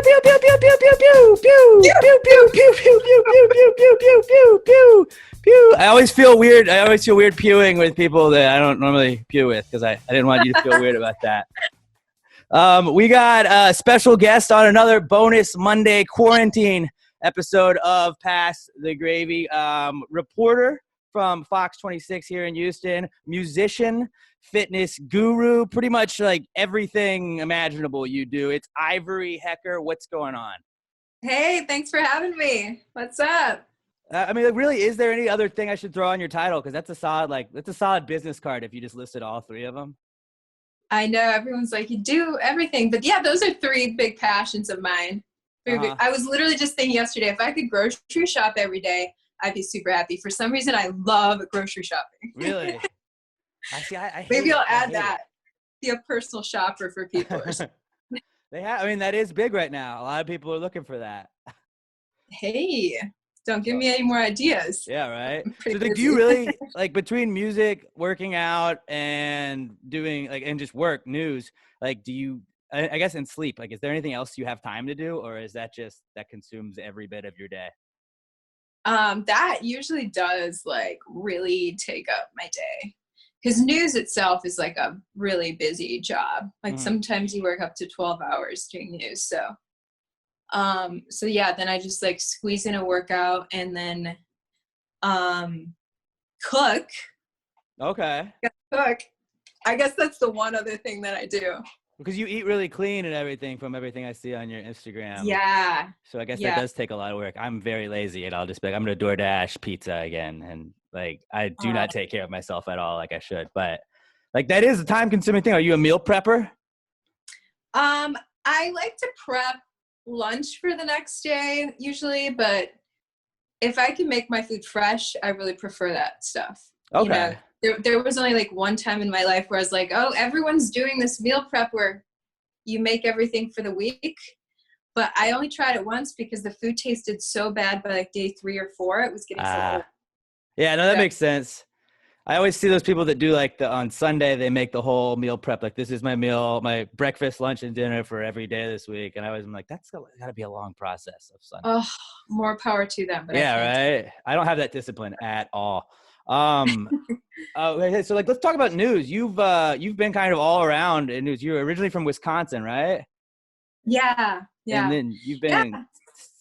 pew pew pew pew pew pew pew pew pew pew pew pew pew pew pew pew pew pew pew. I always feel weird. Pewing with people that I don't normally pew with because I didn't want you to feel weird about that. We got a special guest on another bonus Monday quarantine episode of Pass the Gravy. Reporter from Fox 26 here in Houston, musician, fitness guru, pretty much like everything imaginable you do. It's Ivory Hecker. What's going on? Hey, thanks for having me. What's up? I mean, like, really, is there any other thing I should throw on your title? Because that's a solid business card if you just listed all three of them. I know everyone's like, you do everything, but yeah, those are three big passions of mine. I was literally just thinking yesterday, if I could grocery shop every day, I'd be super happy. For some reason, I love grocery shopping. Really? I Maybe I'll add that. Be a personal shopper for people. I mean, that is big right now. A lot of people are looking for that. Hey, don't give me any more ideas. Yeah, right. So do you really, like, between music, working out, and doing, like, and just work, news, like, do you, I guess, and sleep, like, is there anything else you have time to do, or is that just, that consumes every bit of your day? That usually does, like, really take up my day. Because news itself is like a really busy job. Like sometimes you work up to 12 hours doing news. So yeah, then I just like squeeze in a workout and then cook. Okay. Cook. I guess that's the one other thing that I do. Because you eat really clean and everything from everything I see on your Instagram. Yeah. So I guess that does take a lot of work. I'm very lazy and I'll just be like, I'm going to DoorDash pizza again. And like, I do not take care of myself at all like I should. But like, that is a time consuming thing. Are you a meal prepper? I like to prep lunch for the next day usually, but if I can make my food fresh, I really prefer that stuff. Okay. You know, there was only like one time in my life where I was like, oh, everyone's doing this meal prep where you make everything for the week. But I only tried it once because the food tasted so bad by like day 3 or 4. It was getting so old. Yeah, no, that makes sense. I always see those people that do like on Sunday, they make the whole meal prep. Like, this is my meal, my breakfast, lunch, and dinner for every day this week. And I was like, that's got to be a long process of Sunday. Oh, more power to them. But yeah, right. I don't have that discipline at all. So like, let's talk about news. You've been kind of all around in news. You're originally from Wisconsin, right? Yeah. And then you've been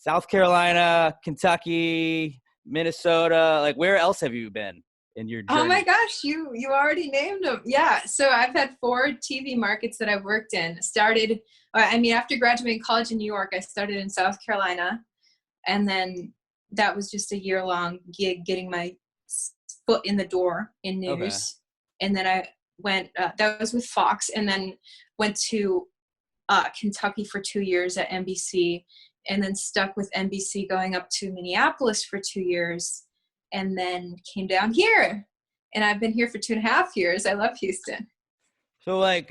South Carolina, Kentucky, Minnesota. Like, where else have you been in your journey? Oh my gosh, you already named them. Yeah. So I've had 4 TV markets that I've worked in. After graduating college in New York, I started in South Carolina, and then that was just a year-long gig getting my foot in the door in news. Okay. And then I went, that was with Fox, and then went to Kentucky for 2 years at NBC, and then stuck with NBC going up to Minneapolis for 2 years, and then came down here. And I've been here for 2.5 years. I love Houston. So like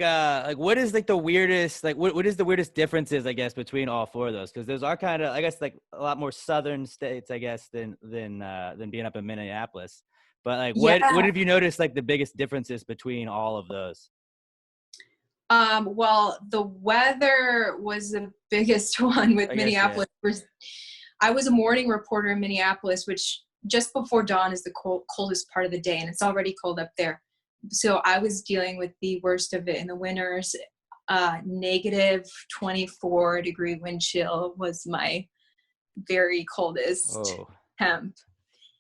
what is like the weirdest, like what is the weirdest differences, I guess, between all 4 of those? Because those are kind of, I guess, like a lot more southern states, I guess, than being up in Minneapolis. But like, what have you noticed, like, the biggest differences between all of those? Well, the weather was the biggest one with Minneapolis. I was a morning reporter in Minneapolis, which just before dawn is the coldest part of the day, and it's already cold up there. So I was dealing with the worst of it in the winters. Negative 24 degree wind chill was my very coldest temp,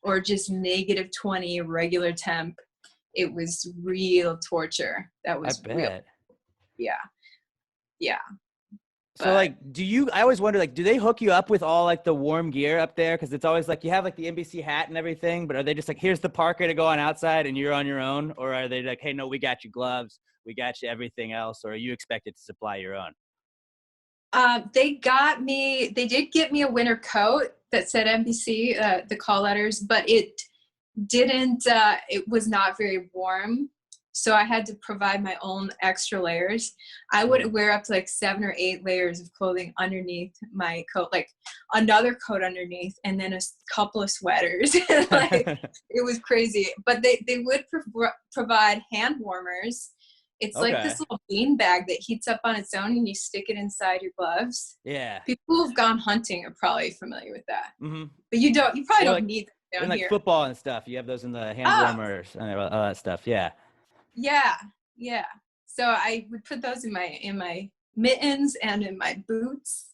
or just negative 20 regular temp. It was real torture. That was real. Yeah. So like, I always wonder, like, do they hook you up with all like the warm gear up there? Cause it's always like, you have like the NBC hat and everything, but are they just like, here's the parka to go on outside and you're on your own? Or are they like, hey, no, we got you gloves, we got you everything else? Or are you expected to supply your own? They did get me a winter coat that said NBC, the call letters, but it was not very warm. So I had to provide my own extra layers. I would wear up to like 7 or 8 layers of clothing underneath my coat, like another coat underneath, and then a couple of sweaters. Like, it was crazy. But they would provide hand warmers It's like Okay. this little bean bag that heats up on its own and you stick it inside your gloves. Yeah. People who've gone hunting are probably familiar with that. Mm-hmm. But you probably Or don't like need that in down like here. football and stuff, you have those in the hand Oh, warmers and all that stuff. Yeah. yeah. Yeah. So I would put those in my mittens and in my boots,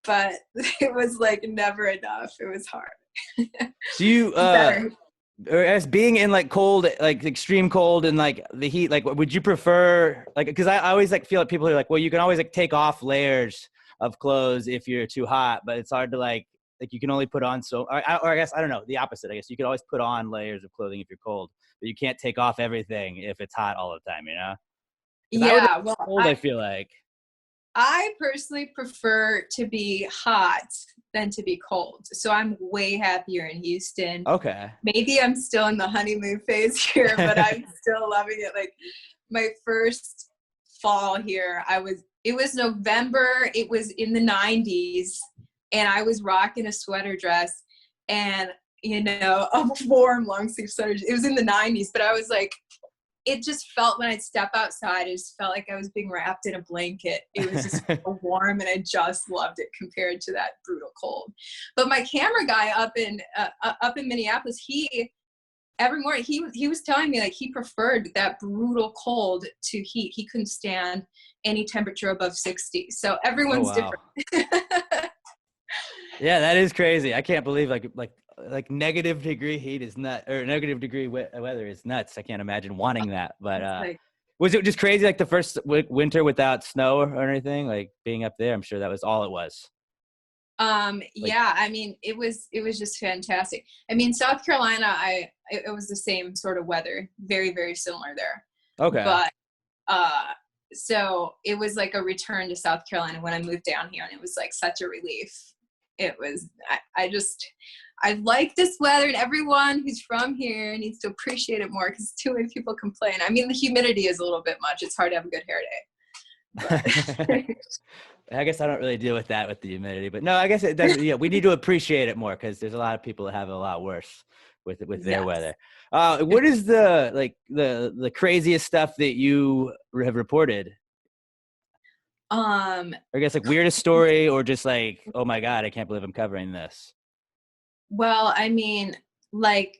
but it was like never enough. It was hard. Do you Better. or as being in like cold, like extreme cold and like the heat, like would you prefer like, because I always like feel like people are like, well, you can always like take off layers of clothes if you're too hot, but it's hard to like you can only put on so, or I guess I don't know, the opposite. I guess you can always put on layers of clothing if you're cold, but you can't take off everything if it's hot all the time, you know? Because I would Yeah. Well, cold, I feel like. I personally prefer to be hot than to be cold. So I'm way happier in Houston. Okay. Maybe I'm still in the honeymoon phase here, but I'm still loving it. Like my first fall here, it was November, it was in the 90s, and I was rocking a sweater dress and, a warm long sleeve sweater. It was in the 90s, but I was like, it just felt when I'd step outside, it just felt like I was being wrapped in a blanket. It was just so warm, and I just loved it compared to that brutal cold. But my camera guy up in Minneapolis, every morning he was telling me like he preferred that brutal cold to heat. He couldn't stand any temperature above 60. So everyone's different. Yeah, that is crazy. I can't believe like negative degree heat is nut, or negative degree weather is nuts. I can't imagine wanting that. But was it just crazy like the first winter without snow or anything? Like being up there, I'm sure that was all it was. Yeah, I mean, it was just fantastic. I mean, South Carolina, it was the same sort of weather, very, very similar there. Okay. But so it was like a return to South Carolina when I moved down here, and it was like such a relief. It was, I like this weather, and everyone who's from here needs to appreciate it more because too many people complain. I mean, the humidity is a little bit much. It's hard to have a good hair day. I guess I don't really deal with that with the humidity, but no, I guess it doesn't. Yeah, we need to appreciate it more because there's a lot of people that have it a lot worse with their weather. What is the craziest stuff that you have reported? Or I guess like weirdest story, or just like, oh my God, I can't believe I'm covering this. Well, I mean, like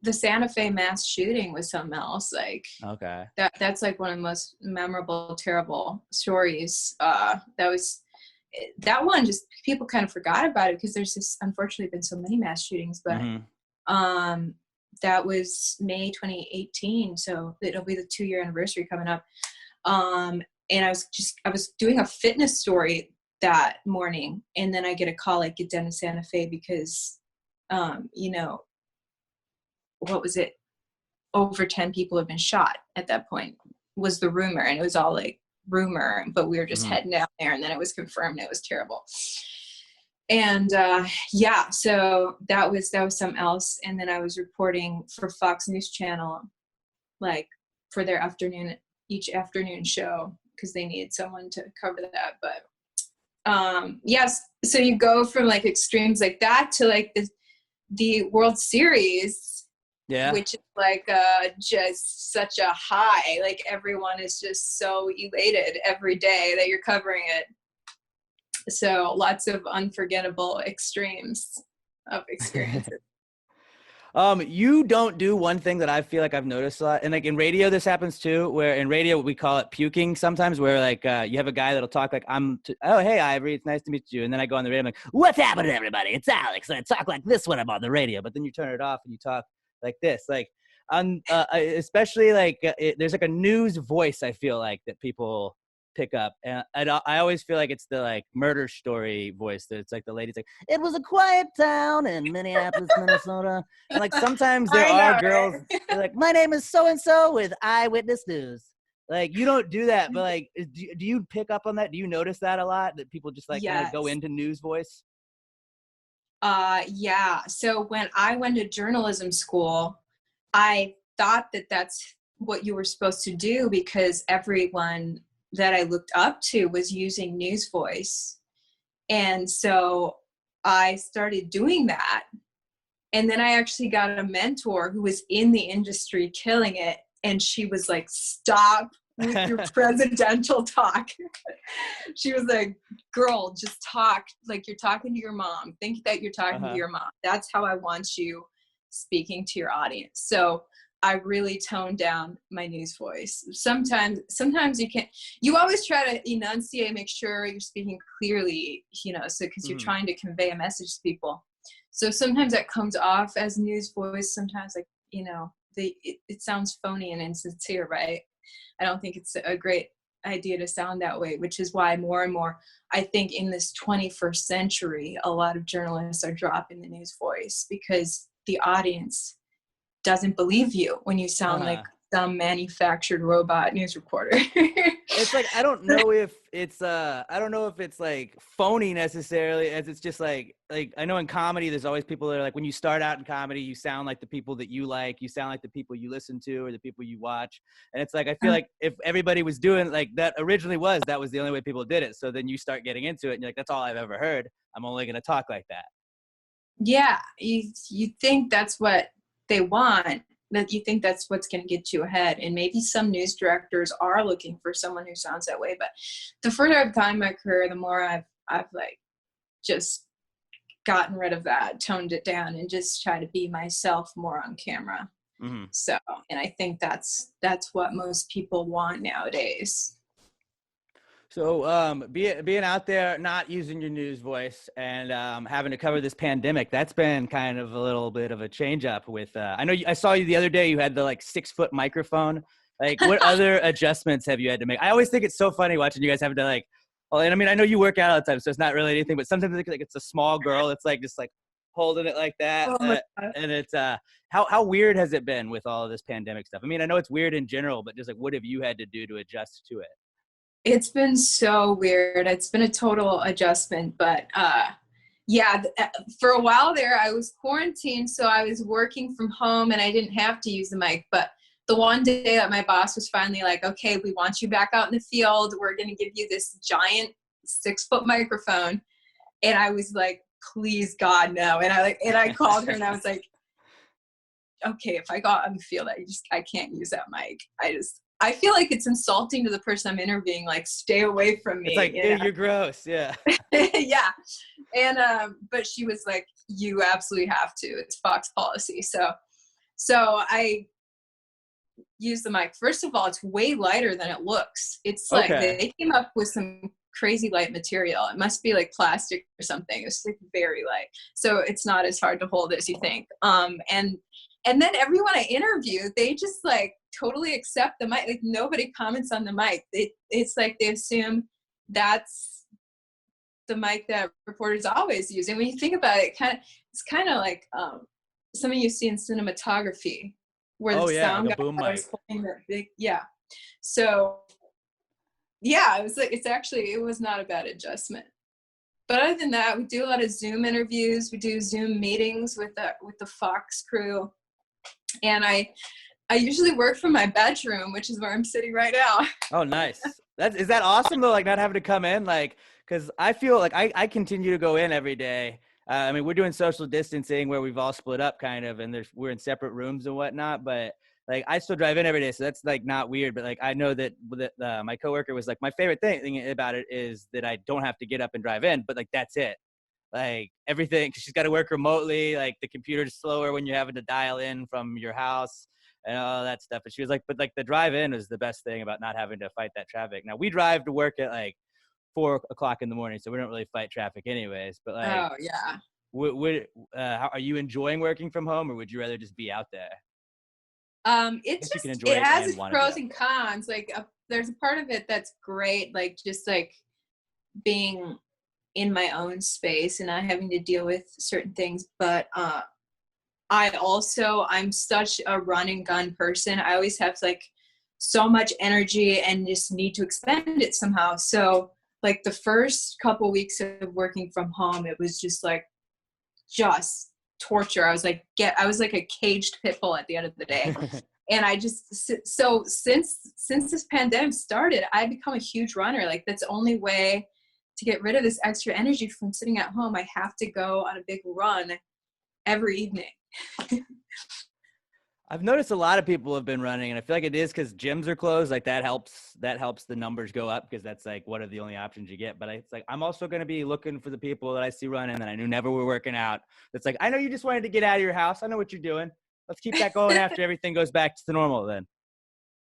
the Santa Fe mass shooting was something else. Like, okay, that's like one of the most memorable, terrible stories. That one, just people kind of forgot about it because there's just unfortunately been so many mass shootings. But that was May 2018, so it'll be the 2-year anniversary coming up. And I was doing a fitness story that morning, and then I get a call like, get down to Santa Fe because, what was it? Over 10 people have been shot at that point was the rumor. And it was all like rumor, but we were just heading down there, and then it was confirmed. It was terrible. And so that was something else. And then I was reporting for Fox News Channel, like for their each afternoon show, because they needed someone to cover that. But yes, so you go from like extremes like that to like the World Series, which is like just such a high. Like everyone is just so elated every day that you're covering it. So lots of unforgettable extremes of experiences. You don't do one thing that I feel like I've noticed a lot, and like in radio, this happens too, where in radio, we call it puking sometimes, where like, you have a guy that'll talk like, oh, hey, Ivory, it's nice to meet you. And then I go on the radio, I'm like, what's happening, everybody? It's Alex. And I talk like this when I'm on the radio, but then you turn it off and you talk like this, like, especially like, there's like a news voice, I feel like, that people pick up, and I always feel like it's the like murder story voice. That it's like the lady's like, it was a quiet town in Minneapolis, Minnesota, and like sometimes there are girls like, my name is so and so with Eyewitness News. Like you don't do that, but like, do you pick up on that? Do you notice that a lot, that people just like kind of go into news voice? Yeah. So when I went to journalism school, I thought that that's what you were supposed to do because everyone that I looked up to was using news voice. And so I started doing that. And then I actually got a mentor who was in the industry killing it. And she was like, stop with your presidential talk. She was like, girl, just talk like you're talking to your mom. Think that you're talking to your mom. That's how I want you speaking to your audience. So I really toned down my news voice. Sometimes you always try to enunciate, make sure you're speaking clearly, so because you're trying to convey a message to people. So sometimes that comes off as news voice. Sometimes it sounds phony and insincere, right? I don't think it's a great idea to sound that way, which is why more and more, I think in this 21st century, a lot of journalists are dropping the news voice because the audience doesn't believe you when you sound like some manufactured robot news reporter. It's like, I don't know if it's like phony necessarily, as it's just like I know in comedy there's always people that are like, when you start out in comedy you sound like the people that you like, you sound like the people you listen to or the people you watch. And it's like, I feel like if everybody was doing like that originally that was the only way people did it. So then you start getting into it and you're like, that's all I've ever heard, I'm only going to talk like that. Yeah, you think that's what they want, that you think that's what's going to get you ahead. And maybe some news directors are looking for someone who sounds that way. But the further I've gone in my career, the more I've like just gotten rid of that, toned it down, and just try to be myself more on camera. Mm-hmm. So, and I think that's what most people want nowadays. So being out there, not using your news voice and having to cover this pandemic, that's been kind of a little bit of a change up with, I know I saw you the other day, you had the like 6-foot microphone. Like what other adjustments have you had to make? I always think it's so funny watching you guys having to like, well, and I mean, I know you work out all the time, so it's not really anything, but sometimes like it's a small girl. It's like, just like holding it like that. And it's, how weird has it been with all of this pandemic stuff? I mean, I know it's weird in general, but just like, what have you had to do to adjust to it? It's been so weird. It's been a total adjustment, but for a while there, I was quarantined, so I was working from home and I didn't have to use the mic. But the one day that my boss was finally like, okay, we want you back out in the field. We're going to give you this giant 6-foot microphone. And I was like, please, God, no. And I called her and I was like, okay, if I go out in the field, I can't use that mic. I feel like it's insulting to the person I'm interviewing, like, stay away from me. It's like, you're gross. Yeah. Yeah. And, but she was like, you absolutely have to, it's Fox policy. So I use the mic. First of all, it's way lighter than it looks. It's like, they came up with some crazy light material. It must be like plastic or something. It's like very light. So it's not as hard to hold as you think. And then everyone I interview, they just like totally accept the mic. Like nobody comments on the mic. It's like they assume that's the mic that reporters always use. And when you think about it, it's kind of like something you see in cinematography, where the sound like a boom mic. Holding that big, yeah. So yeah, it was like it was not a bad adjustment. But other than that, we do a lot of Zoom interviews. We do Zoom meetings with the Fox crew. And I usually work from my bedroom, which is where I'm sitting right now. Oh, nice. Is that awesome though? Like not having to come in, like, cause I feel like I continue to go in every day. I mean, we're doing social distancing where we've all split up kind of, and we're in separate rooms and whatnot, but like I still drive in every day. So that's like not weird, but like, I know that my coworker was like, my favorite thing about it is that I don't have to get up and drive in, but like, that's it. Like everything, cause she's got to work remotely. Like the computer's slower when you're having to dial in from your house and all that stuff. And she was like, but like the drive in is the best thing about not having to fight that traffic. Now we drive to work at like 4:00 in the morning, so we don't really fight traffic anyways. But like, oh yeah. How, are you enjoying working from home, or would you rather just be out there? It has its pros and cons. Like there's a part of it that's great, like just like being in my own space and not having to deal with certain things. But I'm such a run and gun person. I always have like so much energy and just need to expend it somehow. So like the first couple weeks of working from home, it was just torture. I was like a caged pit bull at the end of the day. And so since this pandemic started, I've become a huge runner. Like that's the only way to get rid of this extra energy from sitting at home. I have to go on a big run every evening. I've noticed a lot of people have been running, and I feel like it is because gyms are closed. Like that helps the numbers go up because that's like one of the only options you get. But it's like I'm also going to be looking for the people that I see running that I knew never were working out. That's like, I know you just wanted to get out of your house. I know what you're doing. Let's keep that going after everything goes back to the normal then.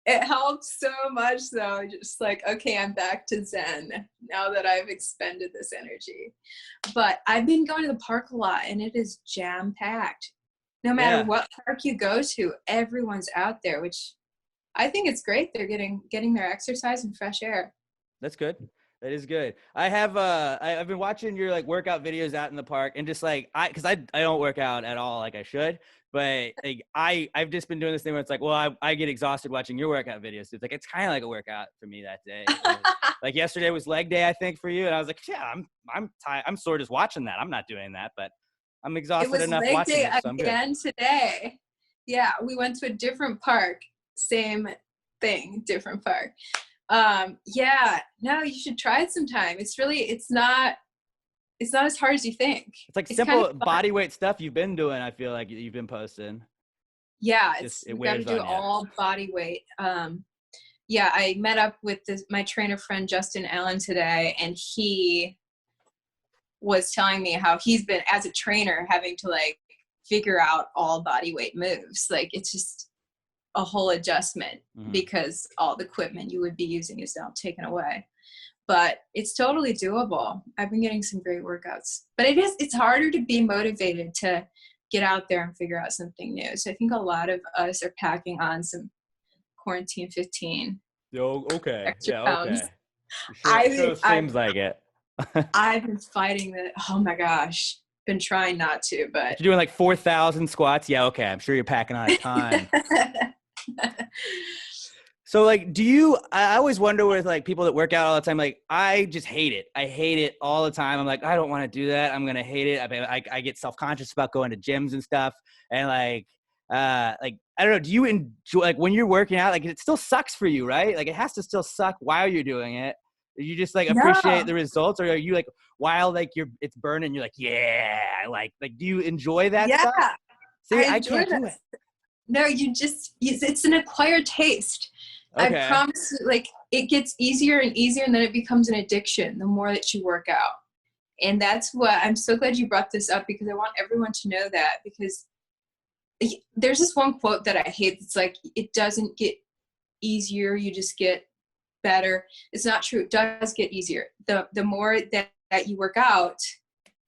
It helps so much though. Just like, okay, I'm back to Zen now that I've expended this energy. But I've been going to the park a lot and it is jam packed. No matter what park you go to, everyone's out there, which I think it's great. They're getting their exercise and fresh air. That's good. That is good. I've been watching your like workout videos out in the park and just like, cause I don't work out at all like I should, but like I've just been doing this thing where it's like, well, I get exhausted watching your workout videos. So it's like, it's kind of like a workout for me that day. Like yesterday was leg day, I think, for you. And I was like, yeah, I'm tired. I'm sore just watching that. I'm not doing that, but I'm exhausted enough watching it. So I'm good. Again today. Yeah. We went to a different park, same thing, different park. Yeah, no, you should try it sometime. It's not as hard as you think. It's like simple kind of body weight stuff you've been doing. I feel like you've been posting. Yeah, you got to do all body weight. Yeah, I met up with my trainer friend Justin Allen today, and he was telling me how he's been as a trainer having to like figure out all body weight moves. Like it's just a whole adjustment because all the equipment you would be using is now taken away. But it's totally doable. I've been getting some great workouts. But it's harder to be motivated to get out there and figure out something new. So I think a lot of us are packing on some quarantine 15. Oh, okay. Extra Yeah, pounds. Okay. Sure seems like it. I've been fighting that. Oh my gosh. Been trying not to, but you're doing like 4,000 squats. Yeah, okay. I'm sure you're packing on a ton. So like, I always wonder with like people that work out all the time, like I just hate it. I hate it all the time. I'm like, I don't want to do that. I'm going to hate it. I get self-conscious about going to gyms and stuff. And like, I don't know, do you enjoy, like when you're working out, like it still sucks for you, right? Like it has to still suck while you're doing it. You just like appreciate the results, or are you like while like it's burning, you're like, yeah, like do you enjoy that stuff? See, I can't do it. No, it's an acquired taste. Okay. I promise you, like it gets easier and easier, and then it becomes an addiction the more that you work out. And that's what I'm so glad you brought this up, because I want everyone to know that, because there's this one quote that I hate. It's like, it doesn't get easier, you just get better. It's not true. It does get easier. The more that you work out,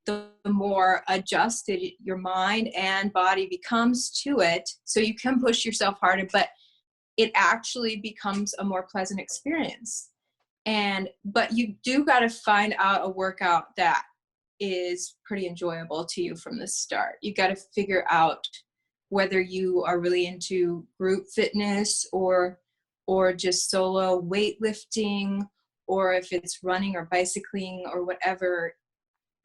the more adjusted your mind and body becomes to it. So you can push yourself harder, but it actually becomes a more pleasant experience. But you do got to find out a workout that is pretty enjoyable to you from the start. You got to figure out whether you are really into group fitness or just solo weightlifting, or if it's running or bicycling or whatever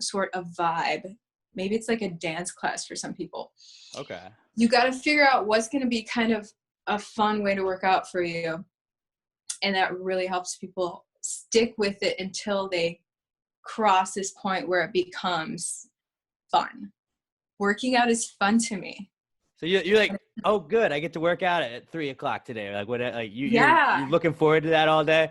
sort of vibe. Maybe it's like a dance class for some people. Okay. You got to figure out what's going to be kind of a fun way to work out for you. And that really helps people stick with it until they cross this point where it becomes fun. Working out is fun to me. So you're like, oh, good, I get to work out at 3:00 today. Like, what? Like you're looking forward to that all day?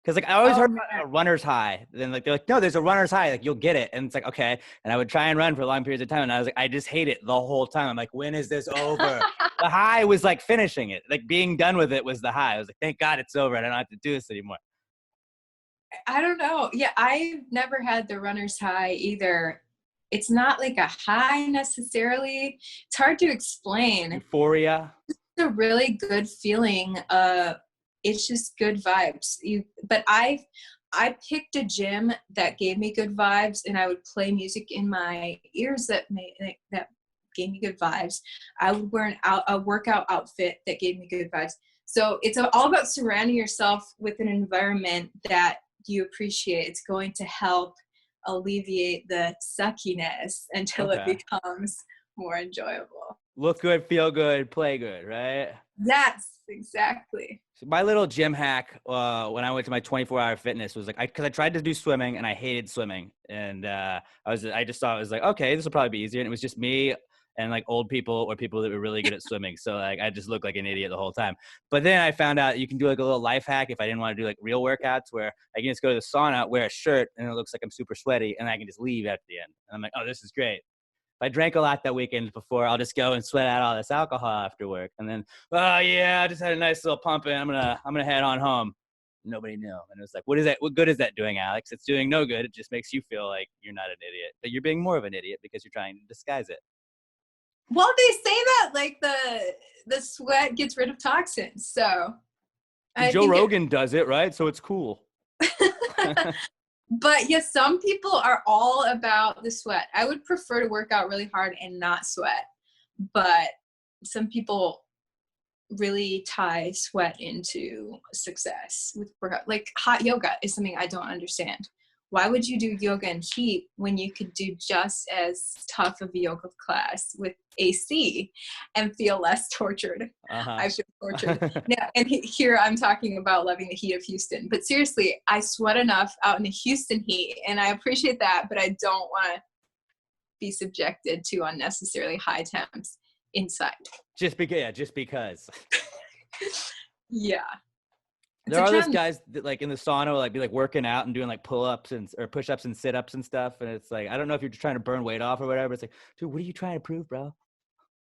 Because like I always heard about a runner's high. Then like they're like, no, there's a runner's high. Like you'll get it, and it's like, okay. And I would try and run for long periods of time, and I was like, I just hate it the whole time. I'm like, when is this over? The high was like finishing it, like being done with it was the high. I was like, thank God it's over, and I don't have to do this anymore. I don't know. Yeah, I've never had the runner's high either. It's not like a high necessarily. It's hard to explain. Euphoria. It's a really good feeling. It's just good vibes. But I picked a gym that gave me good vibes, and I would play music in my ears that gave me good vibes. I would wear a workout outfit that gave me good vibes. So it's all about surrounding yourself with an environment that you appreciate. It's going to help alleviate the suckiness until it becomes more enjoyable. Look good, feel good, play good, right? Yes, exactly. So my little gym hack when I went to my 24-hour fitness was like, because I tried to do swimming and I hated swimming, and I just thought it was like, okay, this will probably be easier, and it was just me and like old people or people that were really good at swimming. So like I just looked like an idiot the whole time. But then I found out you can do like a little life hack if I didn't want to do like real workouts, where I can just go to the sauna, wear a shirt, and it looks like I'm super sweaty, and I can just leave at the end. And I'm like, oh, this is great. If I drank a lot that weekend before, I'll just go and sweat out all this alcohol after work, and then, oh yeah, I just had a nice little pump, and I'm gonna head on home. Nobody knew, and it was like, what is that? What good is that doing, Alex? It's doing no good. It just makes you feel like you're not an idiot, but you're being more of an idiot because you're trying to disguise it. Well, they say that like the sweat gets rid of toxins, so Joe Rogan does it, right? So it's cool. But yes, some people are all about the sweat. I would prefer to work out really hard and not sweat, but some people really tie sweat into success with workout. Like hot yoga is something I don't understand. Why would you do yoga in heat when you could do just as tough of a yoga class with AC and feel less tortured? I feel tortured. Now, and here I'm talking about loving the heat of Houston. But seriously, I sweat enough out in the Houston heat, and I appreciate that, but I don't want to be subjected to unnecessarily high temps inside. Just because. Yeah. There are those guys that like in the sauna will like be like working out and doing like pull-ups or push-ups and sit-ups and stuff. And it's like, I don't know if you're trying to burn weight off or whatever. It's like, dude, what are you trying to prove, bro?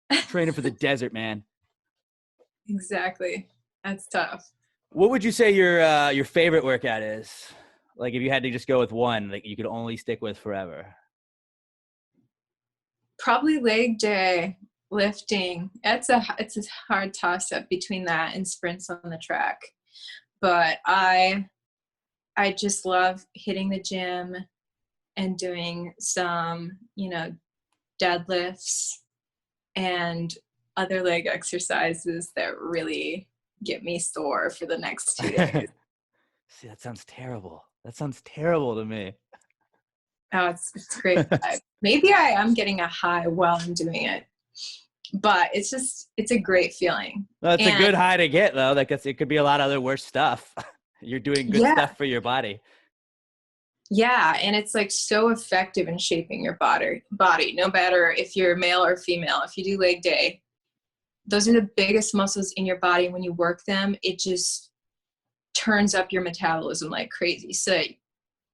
I'm training for the desert, man. Exactly. That's tough. What would you say your favorite workout is? Like if you had to just go with one, like you could only stick with forever. Probably leg day, lifting. It's a hard toss-up between that and sprints on the track. But I just love hitting the gym and doing some, deadlifts and other leg exercises that really get me sore for the next 2 days. See, that sounds terrible. That sounds terrible to me. Oh, it's great. Maybe I am getting a high while I'm doing it. But it's a great feeling. Well, it's a good high to get though. Like it could be a lot of other worse stuff. You're doing good stuff for your body. Yeah. And it's like so effective in shaping your body, no matter if you're male or female. If you do leg day, those are the biggest muscles in your body. When you work them, it just turns up your metabolism like crazy. So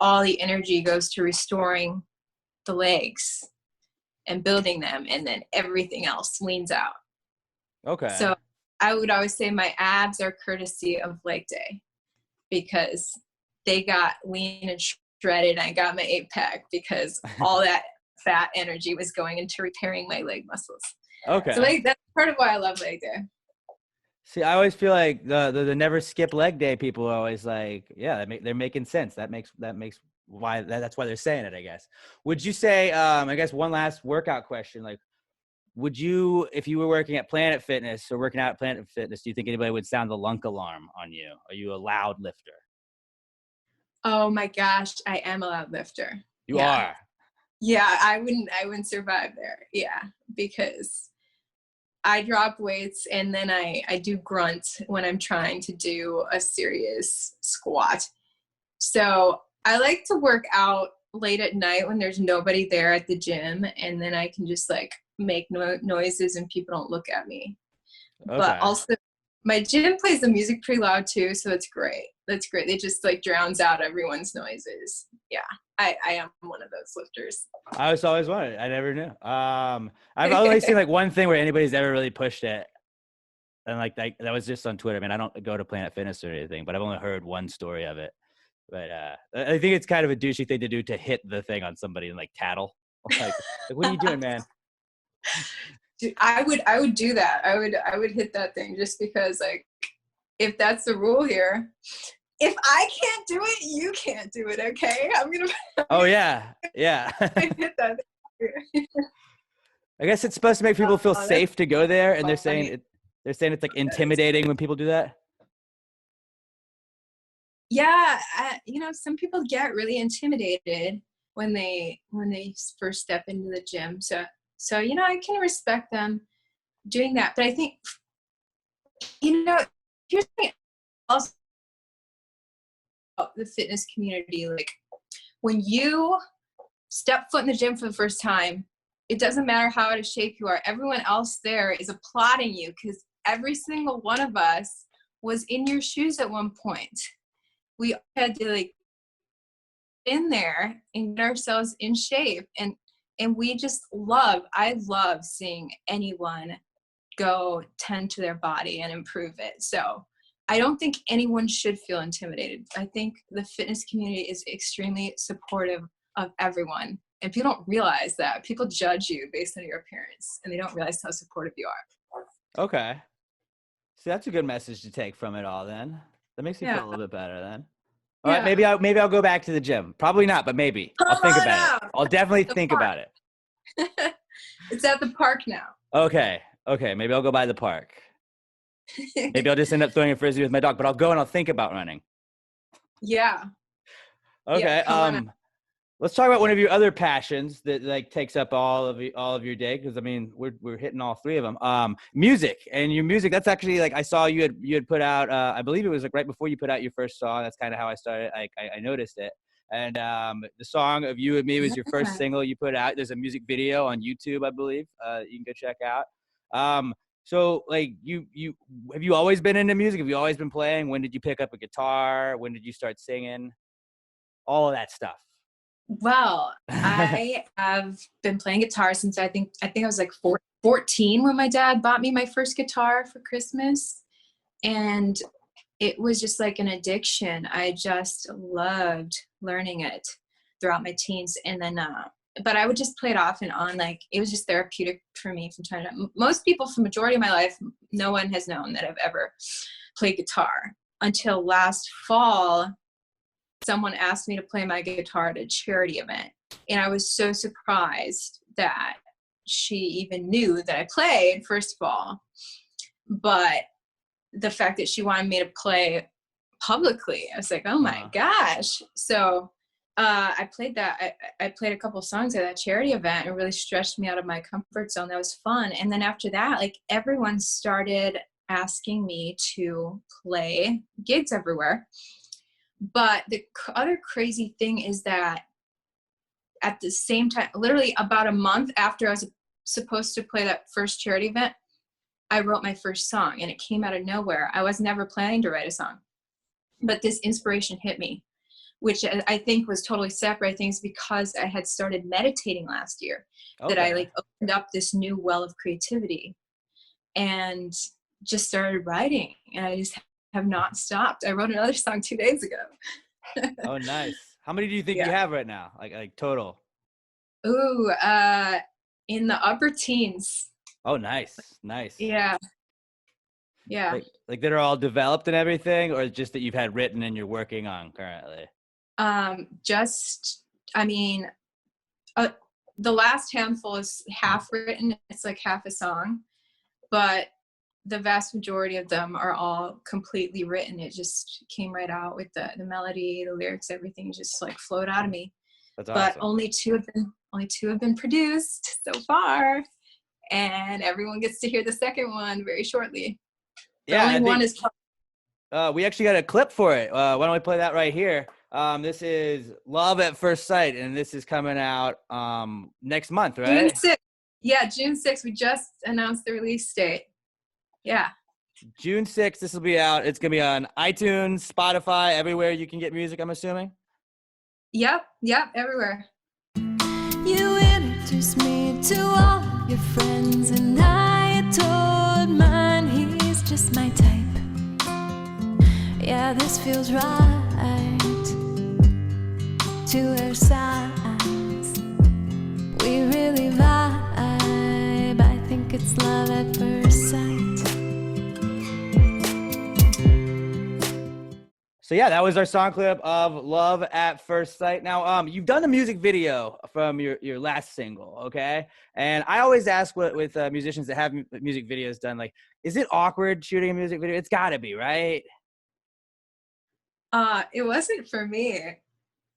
all the energy goes to restoring the legs and building them, and then everything else leans out. Okay. So I would always say my abs are courtesy of leg day because they got lean and shredded. I got my 8-pack because all that fat energy was going into repairing my leg muscles. Okay. So that's part of why I love leg day. See, I always feel like the never skip leg day people are always like, yeah, they're making sense. That makes why that's why they're saying it, I guess. Would you say, I guess one last workout question, like, would you, if you were working at Planet Fitness or working out at Planet Fitness, do you think anybody would sound the lunk alarm on you? Are you a loud lifter? Oh my gosh, I am a loud lifter. You are? Yeah, I wouldn't survive there. Yeah, because I drop weights and then I do grunt when I'm trying to do a serious squat. So I like to work out late at night when there's nobody there at the gym, and then I can just like make noises and people don't look at me. Okay. But also my gym plays the music pretty loud too, so it's great. That's great. It just like drowns out everyone's noises. Yeah, I am one of those lifters. I was always wanted. I never knew. I've only seen like one thing where anybody's ever really pushed it, and like that was just on Twitter. I mean, I don't go to Planet Fitness or anything, but I've only heard one story of it. But I think it's kind of a douchey thing to do, to hit the thing on somebody and like tattle. Like what are you doing, man? Dude, I would do that. I would hit that thing just because, like, if that's the rule here, if I can't do it, you can't do it. Okay, I'm gonna. Oh yeah. Hit that thing. I guess it's supposed to make people feel safe to go there, and they're saying it's like intimidating when people do that. Yeah, some people get really intimidated when they first step into the gym. So I can respect them doing that. But I think, here's the thing also about the fitness community. Like when you step foot in the gym for the first time, it doesn't matter how out of shape you are. Everyone else there is applauding you because every single one of us was in your shoes at one point. We had to like in there and get ourselves in shape. And we just I love seeing anyone go tend to their body and improve it. So I don't think anyone should feel intimidated. I think the fitness community is extremely supportive of everyone. And people don't realize that. People judge you based on your appearance, and they don't realize how supportive you are. Okay. So that's a good message to take from it all then. That makes me feel a little bit better then. All right, maybe I'll go back to the gym. Probably not, but maybe. I'll think about it. I'll definitely think about it. It's at the park now. Okay. Maybe I'll go by the park. Maybe I'll just end up throwing a frisbee with my dog, but I'll go and I'll think about running. Yeah. Okay. Let's talk about one of your other passions that like takes up all of your day. Cause I mean, we're hitting all three of them. Music, and your music, that's actually like, I saw you had put out, I believe it was like right before you put out your first song. That's kind of how I started. I noticed it. And the song of You and Me was your first single you put out. There's a music video on YouTube, I believe, you can go check out. So like you have you always been into music? Have you always been playing? When did you pick up a guitar? When did you start singing? All of that stuff. Well, I have been playing guitar since I think I was like 14 when my dad bought me my first guitar for Christmas. And it was just like an addiction. I just loved learning it throughout my teens. And then, but I would just play it off and on. Like it was just therapeutic for me from time to time. Most people, for the majority of my life, no one has known that I've ever played guitar until last fall. Someone asked me to play my guitar at a charity event. And I was so surprised that she even knew that I played, first of all. But the fact that she wanted me to play publicly, I was like, oh my gosh. So I played that. I played a couple songs at that charity event. It really stretched me out of my comfort zone. That was fun. And then after that, like everyone started asking me to play gigs everywhere. But the other crazy thing is that at the same time, literally about a month after I was supposed to play that first charity event, I wrote my first song, and it came out of nowhere. I was never planning to write a song, but this inspiration hit me, which I think was totally separate things because I had started meditating last year. That I like opened up this new well of creativity and just started writing, and I just have not stopped. I wrote another song 2 days ago. Oh, nice. How many do you think you have right now? Like total? Ooh, in the upper teens. Oh, nice. Yeah. Like that are all developed and everything, or just that you've had written and you're working on currently? The last handful is half written. It's like half a song, but the vast majority of them are all completely written. It just came right out with the melody, the lyrics, everything just like flowed out of me. That's awesome. But only two have been produced so far, and everyone gets to hear the second one very shortly. One is we actually got a clip for it. Why don't we play that right here? This is Love at First Sight, and this is coming out next month, right? June 6th. Yeah, June 6th. We just announced the release date. Yeah. June 6th, this will be out. It's going to be on iTunes, Spotify, everywhere you can get music, I'm assuming? Yep, everywhere. You introduced me to all your friends, and I told mine he's just my type. Yeah, this feels right to our sides. We really vibe. I think it's love at first sight. So yeah, that was our song clip of Love at First Sight. Now, you've done a music video from your last single, okay? And I always ask with musicians that have music videos done, like, is it awkward shooting a music video? It's gotta be, right? It wasn't for me.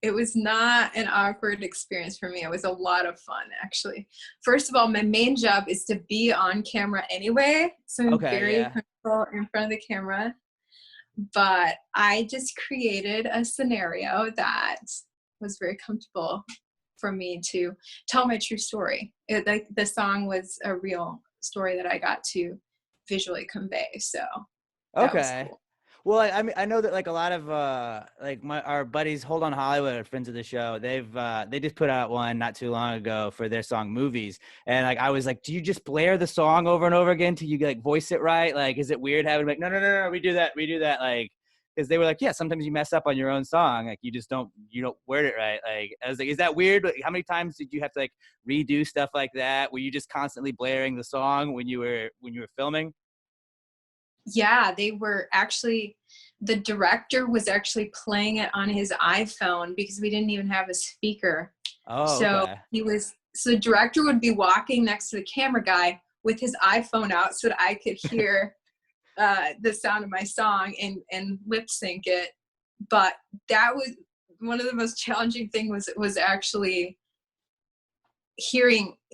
It was not an awkward experience for me. It was a lot of fun, actually. First of all, my main job is to be on camera anyway, so I'm very comfortable in front of the camera. But I just created a scenario that was very comfortable for me to tell my true story. Like the song was a real story that I got to visually convey. So that was Okay. cool. Well, I mean, I know that like a lot of like our buddies, Hold on Hollywood, are friends of the show. They just put out one not too long ago for their song Movies, and like I was like, do you just blare the song over and over again till you like voice it right? Like, is it weird having like no, redo that, like, because they were like, yeah, sometimes you mess up on your own song, like you don't word it right. Like I was like, is that weird? Like, how many times did you have to like redo stuff like that? Were you just constantly blaring the song when you were filming? Yeah, they were actually, the director was actually playing it on his iPhone because we didn't even have a speaker. Oh, So okay. so the director would be walking next to the camera guy with his iPhone out so that I could hear the sound of my song and lip sync it. But that was one of the most challenging things was actually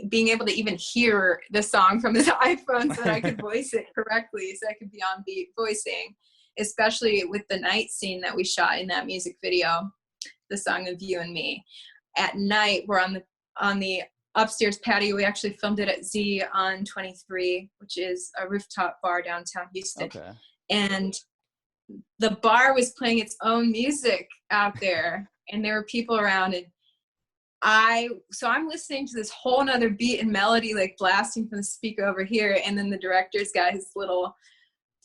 being able to even hear the song from his iPhone so that I could voice it correctly, so I could be on beat voicing, especially with the night scene that we shot in that music video, the song of You and Me. At night, we're on the upstairs patio. We actually filmed it at Z on 23, which is a rooftop bar downtown Houston. Okay. And the bar was playing its own music out there, and there were people around, and I'm listening to this whole nother beat and melody like blasting from the speaker over here, and then the director's got his little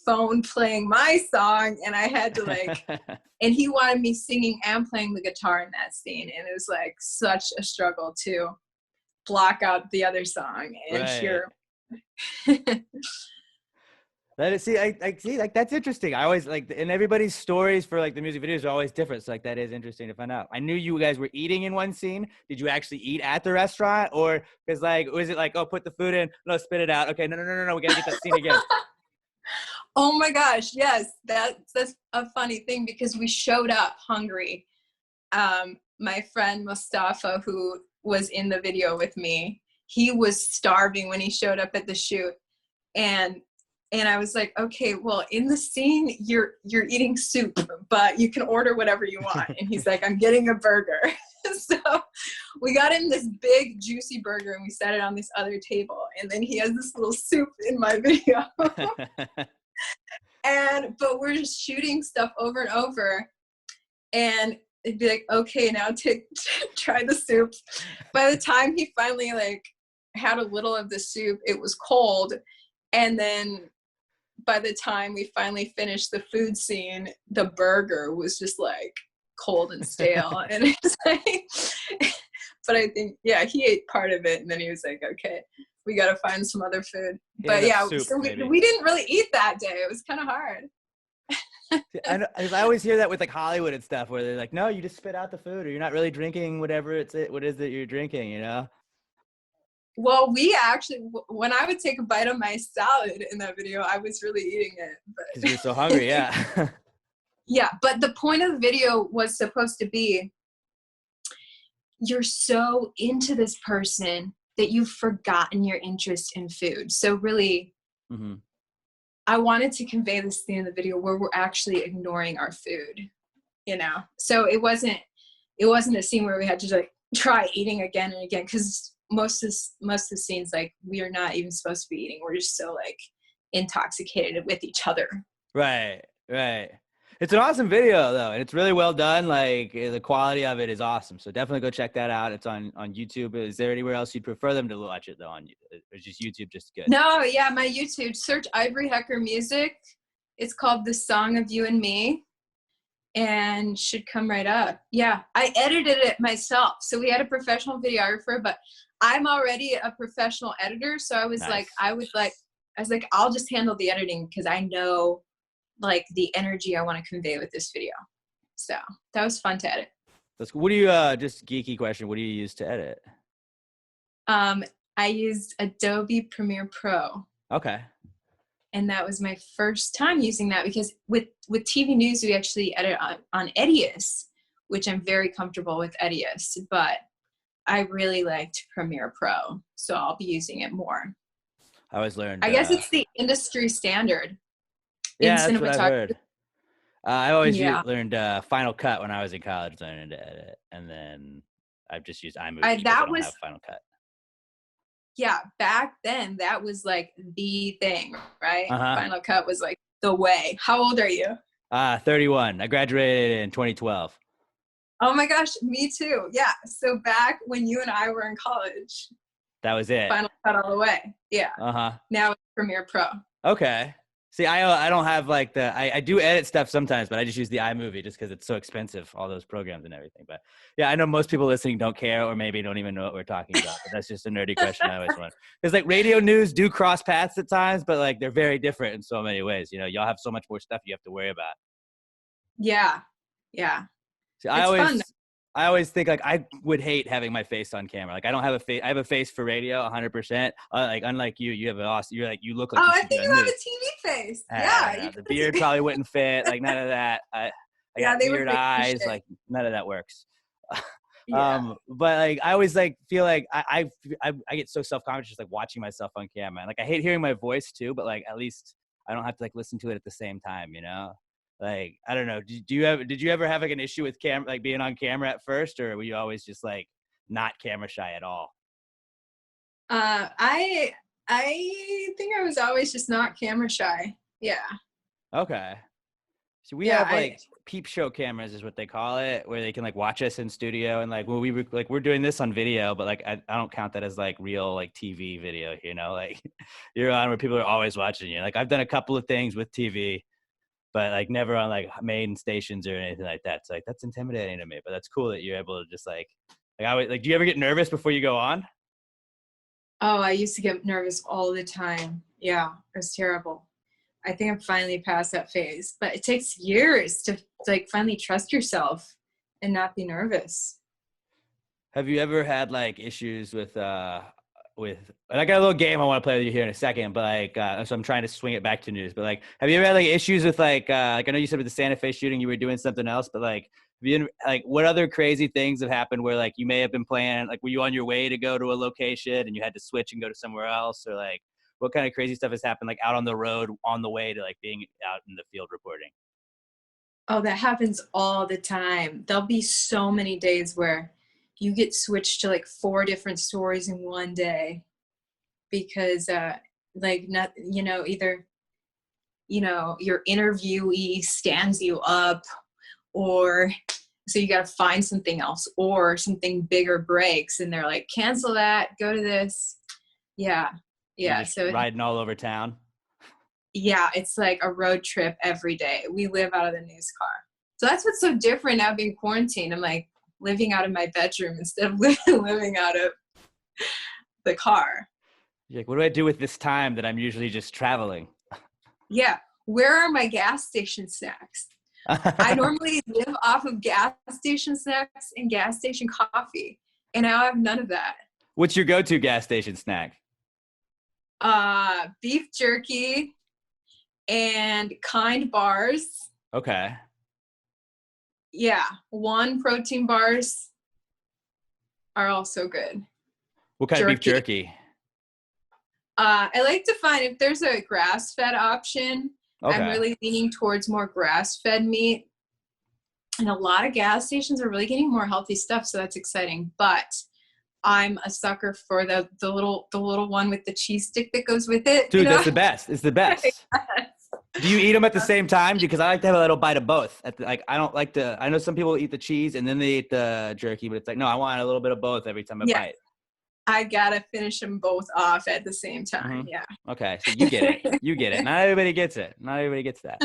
phone playing my song, and I had to like and he wanted me singing and playing the guitar in that scene, and it was like such a struggle to block out the other song and hear. I see, like that's interesting. I always like, and everybody's stories for like the music videos are always different. So like that is interesting to find out. I knew you guys were eating in one scene. Did you actually eat at the restaurant, or because like was it like, oh, put the food in, no, spit it out? Okay, no, we gotta get that scene again. Oh my gosh, yes, that's a funny thing because we showed up hungry. My friend Mustafa, who was in the video with me, he was starving when he showed up at the shoot, and I was like, okay, well, in the scene, you're eating soup, but you can order whatever you want. And he's like, I'm getting a burger. So we got him this big, juicy burger, and we set it on this other table. And then he has this little soup in my video. But we're just shooting stuff over and over. And it'd be like, okay, now try the soup. By the time he finally like had a little of the soup, it was cold. And then by the time we finally finished the food scene, the burger was just like cold and stale. And it's like, but I think, yeah, he ate part of it, and then he was like, okay, we got to find some other food. But yeah, soup, so we didn't really eat that day. It was kind of hard. I always hear that with like Hollywood and stuff, where they're like, no, you just spit out the food, or you're not really drinking what is it that you're drinking, you know? Well, we actually, when I would take a bite of my salad in that video, I was really eating it. Because you're so hungry, yeah. Yeah, but the point of the video was supposed to be, you're so into this person that you've forgotten your interest in food. So really, I wanted to convey this thing in the video where we're actually ignoring our food, you know? So it wasn't a scene where we had to like try eating again and again, because most of the scenes, like, we are not even supposed to be eating. We're just so like intoxicated with each other. Right. It's an awesome video though, and it's really well done. Like the quality of it is awesome. So definitely go check that out. It's on YouTube. Is there anywhere else you'd prefer them to watch it though? Or just YouTube just good? No, yeah, my YouTube. Search Ivory Hecker Music. It's called The Song of You and Me, and should come right up. Yeah, I edited it myself. So we had a professional videographer, but I'm already a professional editor. So I was nice. I was like, I'll just handle the editing because I know like the energy I want to convey with this video. So that was fun to edit. That's cool. What do you, just geeky question, what do you use to edit? I used Adobe Premiere Pro. Okay. And that was my first time using that because with TV news, we actually edit on Edius, which I'm very comfortable with Edius, but I really liked Premiere Pro. So I'll be using it more. I always learned. I guess it's the industry standard. Yeah, that's what I've heard. I always learned Final Cut when I was in college, learning to edit, and then I've just used iMovie because I that don't was have Final Cut. yeah, back then that was like the thing, right? Uh-huh. Final Cut was like the way. How old are you? 31. I graduated in 2012. Oh my gosh, me too. Yeah. So back when you and I were in college, That was it. Final Cut all the way. Yeah. Uh-huh. Now it's Premiere Pro. Okay. See, I don't have like I do edit stuff sometimes, but I just use the iMovie just because it's so expensive, all those programs and everything. But yeah, I know most people listening don't care or maybe don't even know what we're talking about. But that's just a nerdy question I always want. Because like radio news do cross paths at times, but like they're very different in so many ways. You know, y'all have so much more stuff you have to worry about. Yeah. Yeah. See, It's fun. I always think like I would hate having my face on camera. Like I don't have a face. I have a face for radio, 100%. Like unlike you have an awesome. You look like. Oh, you I should think be you on have a news. TV face. Yeah, the beard probably wouldn't fit. Like none of that. I got they would weird make you eyes. shit. Like none of that works. Yeah. But like I always like feel like I get so self-conscious like watching myself on camera. And, like I hate hearing my voice too, but like at least I don't have to like listen to it at the same time. You know. Like I don't know. Did you ever have like an issue with like being on camera at first, or were you always just like not camera shy at all? I think I was always just not camera shy. Yeah. Okay. So we Yeah, have like peep show cameras is what they call it, where they can like watch us in studio and like when we're doing this on video, but like I don't count that as like real like TV video, you know, like you're on where people are always watching you. Like I've done a couple of things with TV, but like never on like main stations or anything like that. So like that's intimidating to me, but that's cool that you're able to just like I always like. Do you ever get nervous before you go on? Oh, I used to get nervous all the time. Yeah, it was terrible. I think I'm finally past that phase, but it takes years to like finally trust yourself and not be nervous. Have you ever had like issues with and I got a little game I want to play with you here in a second, but like so I'm trying to swing it back to news. But like have you ever had like issues with like I know you said with the Santa Fe shooting you were doing something else, but like have you like what other crazy things have happened where like you may have been planning, like were you on your way to go to a location and you had to switch and go to somewhere else, or like what kind of crazy stuff has happened like out on the road on the way to like being out in the field reporting? Oh, that happens all the time. There'll be so many days where you get switched to like 4 different stories in one day because like not, you know, either, you know, your interviewee stands you up, or so you got to find something else, or something bigger breaks and they're like, cancel that, go to this. Yeah. Yeah. So riding all over town. yeah, it's like a road trip every day. We live out of the news car. So that's what's so different now being quarantined. I'm like living out of my bedroom instead of living out of the car. You're like, what do I do with this time that I'm usually just traveling? Yeah. Where are my gas station snacks? I normally live off of gas station snacks and gas station coffee, and now I have none of that. What's your go-to gas station snack? Beef jerky and Kind bars. Okay. Yeah, One protein bars are also good. What kind of beef jerky? I like to find if there's a grass-fed option. Okay. I'm really leaning towards more grass-fed meat. And a lot of gas stations are really getting more healthy stuff, so that's exciting. But I'm a sucker for the little one with the cheese stick that goes with it. Dude, that's the best. It's the best. Yes. Do you eat them at the same time? Because I like to have a little bite of both. Like I don't like to. I know some people eat the cheese and then they eat the jerky, but it's like no, I want a little bit of both every time I bite. I gotta finish them both off at the same time. Mm-hmm. Yeah. Okay, so you get it. You get it. Not everybody gets it. Not everybody gets that.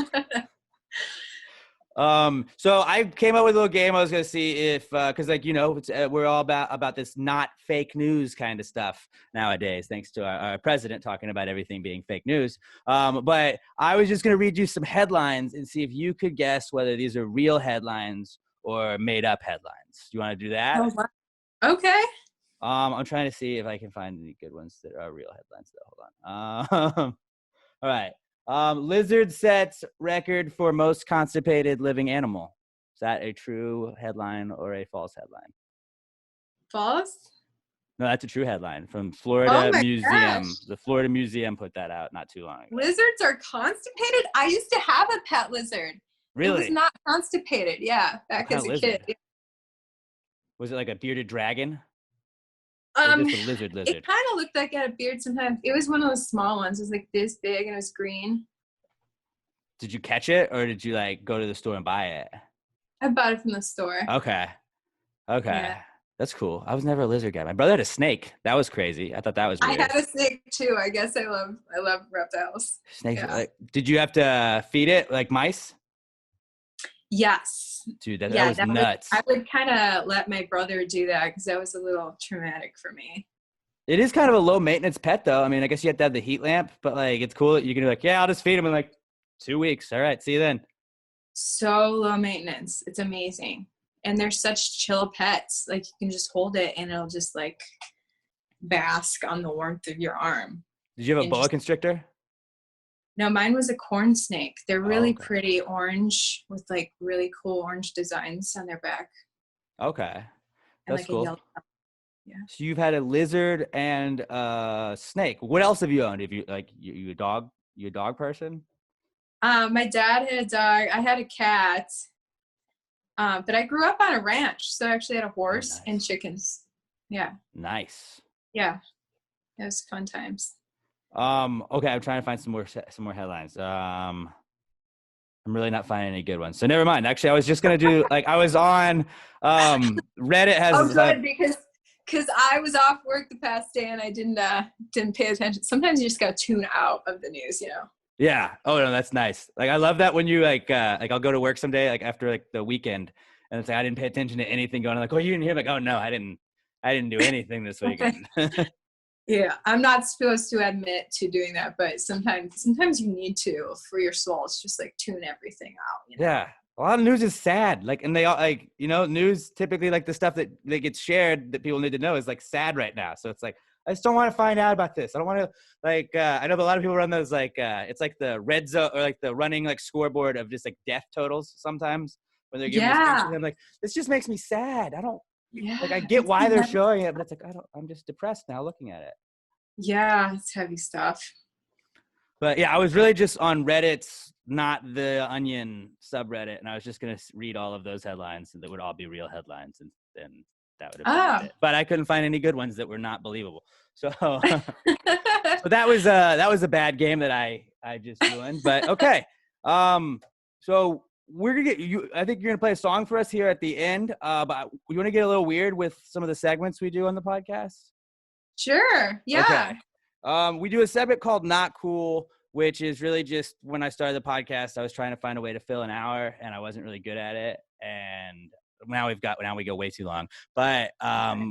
So I came up with a little game. I was gonna see if, because like you know, we're all about this not fake news kind of stuff nowadays, thanks to our president talking about everything being fake news. But I was just gonna read you some headlines and see if you could guess whether these are real headlines or made up headlines. Do you want to do that? Oh, wow. Okay. I'm trying to see if I can find any good ones that are real headlines. Hold on. All right. Lizard sets record for most constipated living animal. Is that a true headline or a false headline? False? No, that's a true headline from Florida Museum. Gosh. The Florida Museum put that out not too long ago. Lizards are constipated? I used to have a pet lizard. Really? It was not constipated. Yeah, back as a kid. Was it like a bearded dragon? Or just a lizard? It kind of looked like it had a beard sometimes. It was one of those small ones. It was like this big and it was green. Did you catch it or did you like go to the store and buy it? I bought it from the store. Okay. Yeah. That's cool. I was never a lizard guy. My brother had a snake. That was crazy. I thought that was weird. I had a snake too. I guess I love reptiles. Snakes. Yeah. Like, did you have to feed it like mice? Yes. Dude, that was nuts. I would kind of let my brother do that because that was a little traumatic for me. It is kind of a low maintenance pet though. I mean, I guess you have to have the heat lamp, but like it's cool that you can be like, yeah, I'll just feed him in like 2 weeks. All right, see you then. So low maintenance. It's amazing. And they're such chill pets. Like you can just hold it and it'll just like bask on the warmth of your arm. Did you have a boa constrictor? No, mine was a corn snake. They're really pretty orange with like really cool orange designs on their back. Okay. That's like cool. a yellow. Yeah. So you've had a lizard and a snake. What else have you owned? Have you like you a dog? You a dog person? My dad had a dog. I had a cat. But I grew up on a ranch, so I actually had a horse and chickens. Yeah. Nice. Yeah. It was fun times. Okay, I'm trying to find some more headlines. I'm really not finding any good ones. So never mind. Actually, I was just gonna do like I was on Reddit has good because I was off work the past day and I didn't pay attention. Sometimes you just gotta tune out of the news, you know. Yeah. Oh no, that's nice. Like I love that when you like I'll go to work someday like after like the weekend and it's like I didn't pay attention to anything going on. Like, oh, you didn't hear? Like, oh no, I didn't do anything this weekend. Yeah, I'm not supposed to admit to doing that, but sometimes you need to for your soul. It's just like tune everything out. You know? Yeah. A lot of news is sad. Like, and they all like, you know, news typically like the stuff that gets shared that people need to know is like sad right now. So it's like, I just don't want to find out about this. I don't want to like, I know a lot of people run those like, it's like the red zone or like the running like scoreboard of just like death totals sometimes when they're giving I'm like, this just makes me sad. Like I get why they're showing it, but it's like, I'm just depressed now looking at it. Yeah, it's heavy stuff. But yeah, I was really just on Reddit's, not the Onion subreddit, and I was just going to read all of those headlines and that would all be real headlines, and then that would have been it. But I couldn't find any good ones that were not believable. So, so that was a bad game that I just ruined. But okay, so we're gonna get you. I think you're gonna play a song for us here at the end. But you want to get a little weird with some of the segments we do on the podcast? Sure. Yeah. Okay. We do a segment called Not Cool, which is really just when I started the podcast, I was trying to find a way to fill an hour and I wasn't really good at it. And now we go way too long, but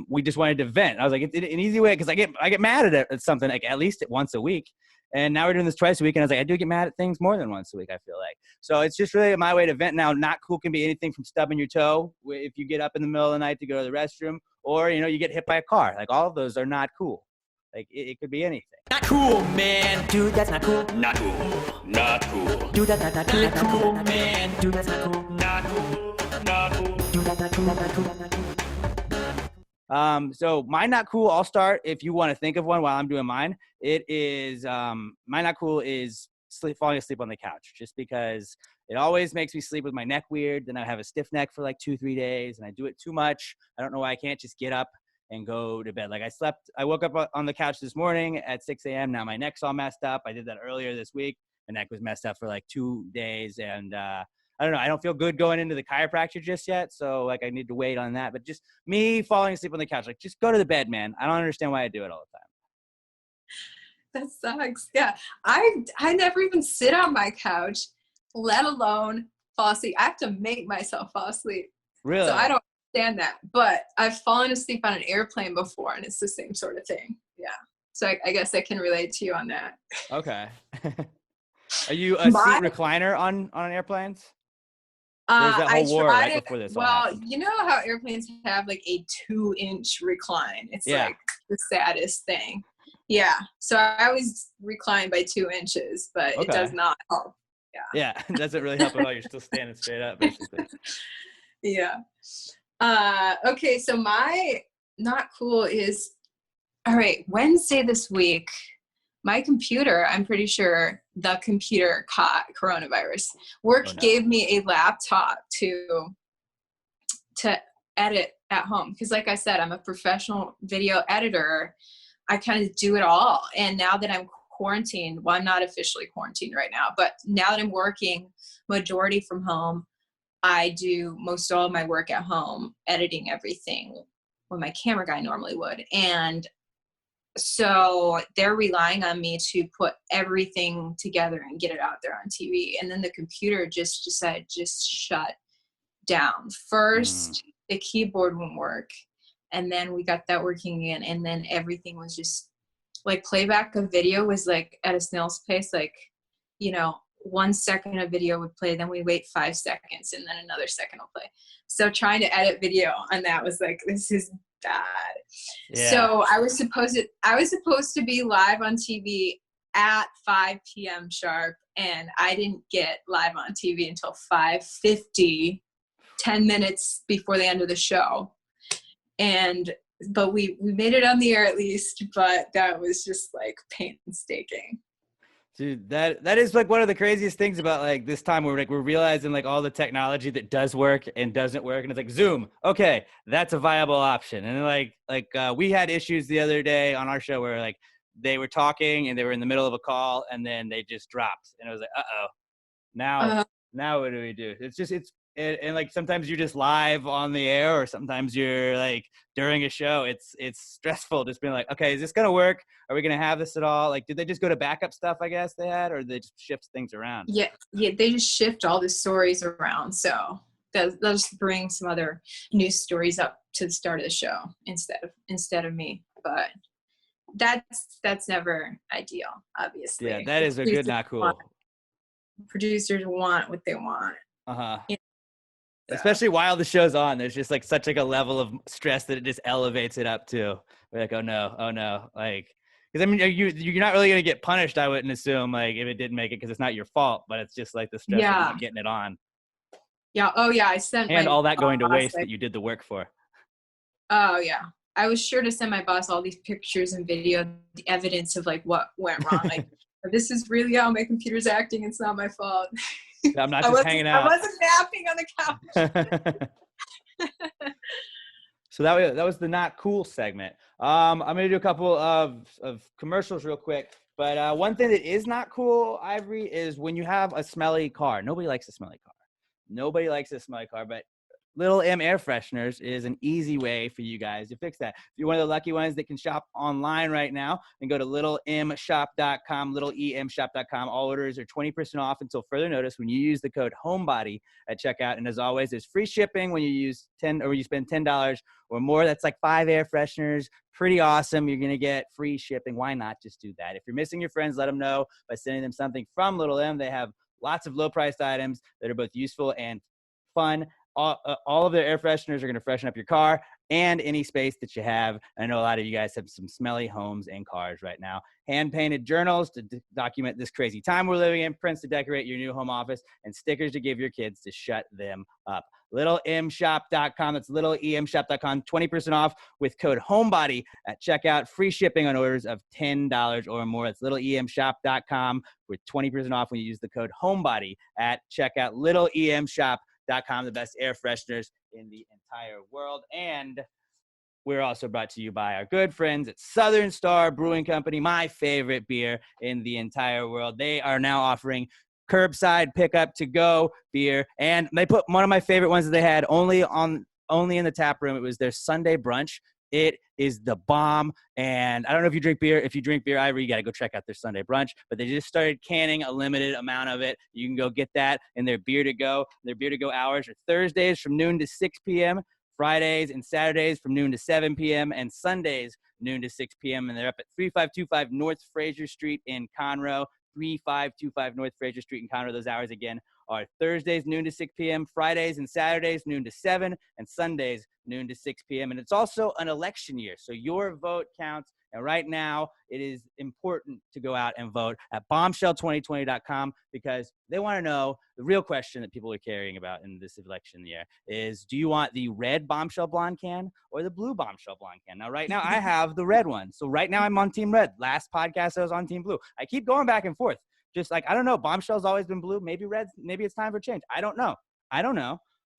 we just wanted to vent. I was like, it's an easy way. Cause I get mad at something like at least once a week. And now we're doing this twice a week. And I was like, I do get mad at things more than once a week, I feel like. So it's just really my way to vent. Now, not cool can be anything from stubbing your toe if you get up in the middle of the night to go to the restroom, or, you know, you get hit by a car. Like all of those are not cool. Like it could be anything. Not cool, man. Dude, that's not cool. Not cool. Not cool. Dude, that's not cool, man. Dude, that's not cool. Not cool. Not cool. Dude, that's not cool. Not cool. Not cool. So mine not cool, I'll start if you want to think of one while I'm doing mine. It is, mine not cool is falling asleep on the couch, just because it always makes me sleep with my neck weird. Then I have a stiff neck for like 2-3 days and I do it too much. I don't know why I can't just get up and go to bed. Like I woke up on the couch this morning at 6 a.m. Now my neck's all messed up. I did that earlier this week. My neck was messed up for like 2 days. And, I don't know. I don't feel good going into the chiropractor just yet. So like I need to wait on that, but just me falling asleep on the couch, like just go to the bed, man. I don't understand why I do it all the time. That sucks. Yeah. I never even sit on my couch, let alone fall asleep. I have to make myself fall asleep. Really? So I don't understand that, but I've fallen asleep on an airplane before and it's the same sort of thing. Yeah. So I guess I can relate to you on that. Okay. Are you a seat recliner on airplanes? There's that whole war right before this. Well, you know how airplanes have like a 2-inch recline. It's like the saddest thing. Yeah. So I always recline by 2 inches, but it does not help. Yeah. Yeah. It doesn't really help at all. You're still standing straight up, basically. Yeah. Okay. So my not cool is, all right, Wednesday this week, my computer, I'm pretty sure the computer caught coronavirus. Work gave me a laptop to edit at home. Because like I said, I'm a professional video editor. I kind of do it all. And now that I'm quarantined, well, I'm not officially quarantined right now, but now that I'm working majority from home, I do most all of my work at home, editing everything when my camera guy normally would. And so they're relying on me to put everything together and get it out there on TV. And then the computer just decided just shut down. First, the keyboard wouldn't work. And then we got that working again. And then everything was just like playback of video was like at a snail's pace, like, 1 second of video would play, then we wait 5 seconds, and then another second will play. So trying to edit video on that was like, this is bad. Yeah. So I was supposed to be live on TV at 5 p.m. sharp, and I didn't get live on TV until 5:50, 10 minutes before the end of the show. But we made it on the air at least, but that was just like painstaking. Dude, that is like one of the craziest things about like this time where we're realizing like all the technology that does work and doesn't work. And it's like Zoom. Okay. That's a viable option. And like we had issues the other day on our show where like they were talking and they were in the middle of a call and then they just dropped. And I was like, now what do we do? And like sometimes you're just live on the air, or sometimes you're like during a show. It's stressful just being like, okay, is this gonna work? Are we gonna have this at all? Like, did they just go to backup stuff? I guess they had, or did they just shift things around? Yeah, they just shift all the stories around. So they'll just bring some other news stories up to the start of the show instead of me. But that's never ideal, obviously. Yeah, that is a good, not cool. Producers want what they want. Especially while the show's on, there's just like such like a level of stress that it just elevates it up to. We're like, oh no, like, because I mean, you're not really gonna get punished, I wouldn't assume, like if it didn't make it, because it's not your fault, but it's just like the stress of not getting it on. Yeah. Oh yeah, I sent and all that going to waste that you did the work for. Oh yeah, I was sure to send my boss all these pictures and video, the evidence of like what went wrong. Like, this is really how my computer's acting. It's not my fault. I'm not just hanging out. I wasn't napping on the couch. So that was the not cool segment. I'm going to do a couple of commercials real quick. But one thing that is not cool, Ivory, is when you have a smelly car. Nobody likes a smelly car. But Little M air fresheners is an easy way for you guys to fix that. If you're one of the lucky ones that can shop online right now, then go to littlemshop.com, littleemshop.com. All orders are 20% off until further notice when you use the code HOMEBODY at checkout. And as always, there's free shipping when you spend $10 or more. That's like 5 air fresheners. Pretty awesome. You're going to get free shipping. Why not just do that? If you're missing your friends, let them know by sending them something from Little M. They have lots of low-priced items that are both useful and fun. All of their air fresheners are going to freshen up your car and any space that you have. I know a lot of you guys have some smelly homes and cars right now. Hand-painted journals to document this crazy time we're living in, prints to decorate your new home office, and stickers to give your kids to shut them up. littlemshop.com. That's littleemshop.com. 20% off with code HOMEBODY at checkout. Free shipping on orders of $10 or more. That's littleemshop.com with 20% off when you use the code HOMEBODY at checkout. littleemshop.com. The best air fresheners in the entire world. And we're also brought to you by our good friends at Southern Star Brewing Company, my favorite beer in the entire world. They are now offering curbside pickup to go beer, and they put one of my favorite ones that they had only in the tap room. It was their Sunday brunch. It is the bomb. And I don't know if you drink beer. If you drink beer, Ivory, you got to go check out their Sunday brunch. But they just started canning a limited amount of it. You can go get that in their beer to go. Their beer to go hours are Thursdays from noon to 6 p.m., Fridays and Saturdays from noon to 7 p.m., and Sundays noon to 6 p.m. And they're up at 3525 North Fraser Street in Conroe. 3525 North Fraser Street in Conroe. Those hours again are Thursdays noon to 6 p.m., Fridays and Saturdays noon to 7, and Sundays noon to 6 p.m. And it's also an election year, so your vote counts. And right now, it is important to go out and vote at bombshell2020.com because they want to know the real question that people are caring about in this election year is, do you want the red Bombshell blonde can or the blue Bombshell blonde can? Now, right now, I have the red one. So right now, I'm on Team Red. Last podcast, I was on Team Blue. I keep going back and forth. Just like, I don't know. Bombshell's always been blue. Maybe red. Maybe it's time for change. I don't know.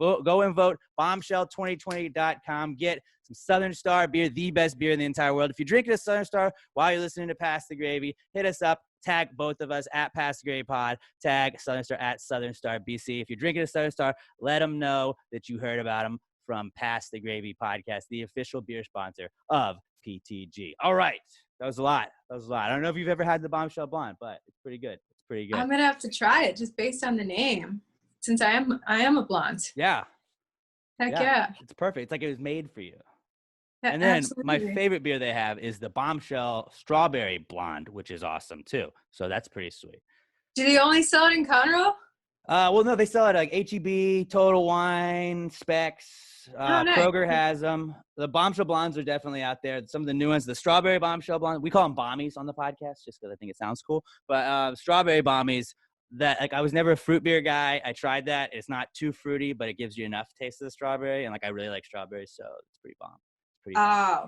Go and vote. Bombshell2020.com. Get some Southern Star beer, the best beer in the entire world. If you're drinking a Southern Star while you're listening to Pass the Gravy, hit us up. Tag both of us at Pass the Gravy Pod. Tag Southern Star at Southern Star BC. If you're drinking a Southern Star, let them know that you heard about them from Pass the Gravy Podcast, the official beer sponsor of PTG. All right. That was a lot. I don't know if you've ever had the Bombshell Blonde, but it's pretty good. I'm going to have to try it just based on the name, since I am a blonde. Yeah. Heck yeah. It's perfect. It's like it was made for you. Yeah, And then absolutely. my favorite beer they have is the Bombshell Strawberry Blonde, which is awesome too. So that's pretty sweet. Do they only sell it in Conroe? Well, no, they sell it at like HEB, Total Wine, Specs. Nice. Kroger has them. The Bombshell Blondes are definitely out there. Some of the new ones, the Strawberry Bombshell Blonde, we call them Bommies on the podcast just because I think it sounds cool. But Strawberry Bommies, that like I was never a fruit beer guy. I tried that. It's not too fruity, but it gives you enough taste of the strawberry, and like I really like strawberries, so it's pretty bomb. Oh,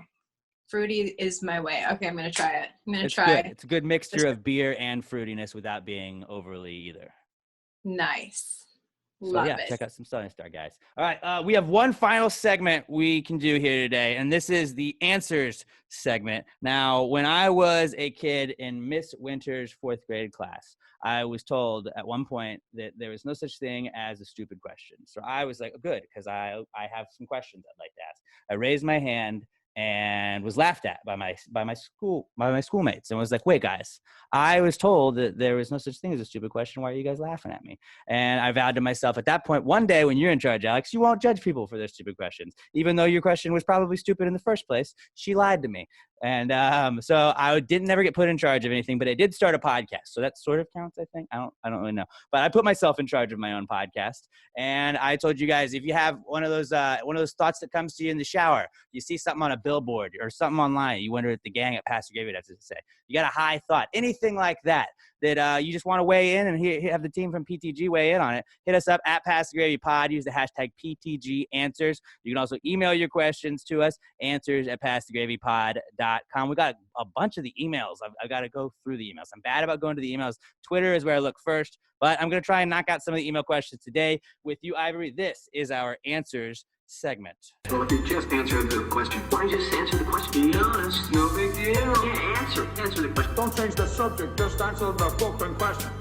fruity is my way. Okay, I'm gonna try it. It's good. It's a good mixture of beer and fruitiness without being overly either. Nice. So Love yeah, it. check out some Southern Star, guys. All right, we have one final segment we can do here today, and this is the answers segment. Now, when I was a kid in Miss Winter's 4th grade class, I was told at one point that there was no such thing as a stupid question. So I was like, oh, good, because I have some questions I'd like to ask. I raised my hand and was laughed at by my schoolmates, and was like, wait, guys, I was told that there was no such thing as a stupid question. Why are you guys laughing at me? And I vowed to myself at that point, one day when you're in charge, Alex, you won't judge people for their stupid questions, even though your question was probably stupid in the first place. She lied to me. And so I didn't never get put in charge of anything, but I did start a podcast. So that sort of counts, I think. I don't really know. But I put myself in charge of my own podcast. And I told you guys, if you have one of those thoughts that comes to you in the shower, you see something on a billboard or something online, you wonder what the gang at Pastor Gravy has to say. You got a high thought, anything like that you just want to weigh in and have the team from PTG weigh in on it, hit us up at Pass the Gravy Pod. Use the hashtag PTG Answers. You can also email your questions to us, answers@passthegravypod.com. We got a bunch of the emails. I've got to go through the emails. I'm bad about going to the emails. Twitter is where I look first, but I'm going to try and knock out some of the email questions today with you, Ivory. This is our answers segment. Well, if you just answer the question, why don't you just answer the question? Be honest, no big deal. Yeah, answer the question. Don't change the subject, just answer the fucking question.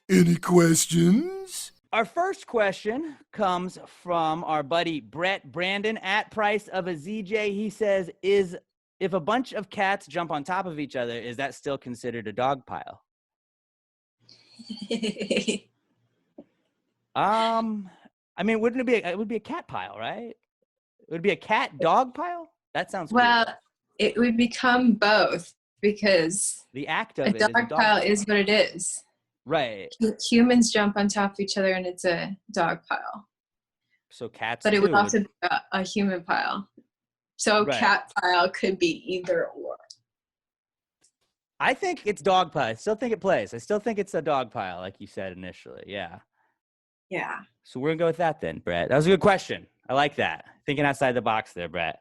Any questions? Our first question comes from our buddy Brett Brandon at Price of a ZJ. He says, if a bunch of cats jump on top of each other, is that still considered a dog pile? I mean, it would be a cat pile, right? It would be a cat dog pile? That sounds Well, weird. it would become both because The act of a it is dog pile is what it is. Right. Humans jump on top of each other and it's a dog pile. So cats But it would too also be a human pile. So Right. cat pile could be either or. I think it's dog pile. I still think it plays. I still think it's a dog pile, like you said initially. Yeah. Yeah. So we're going to go with that then, Brett. That was a good question. I like that. Thinking outside the box there, Brett.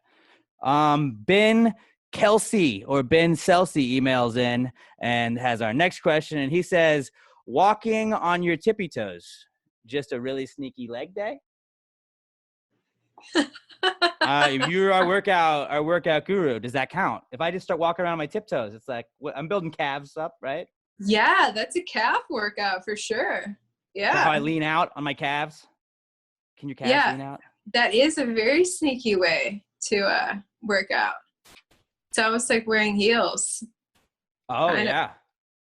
Ben Kelsey or Ben Celsey emails in and has our next question. And he says, walking on your tippy toes, just a really sneaky leg day? If you're our workout guru, does that count? If I just start walking around on my tiptoes, it's like, I'm building calves up, right? Yeah, that's a calf workout for sure. Yeah. How I lean out on my calves? Can your calves lean out? That is a very sneaky way to work out. It's almost like wearing heels. Oh, Kinda. yeah.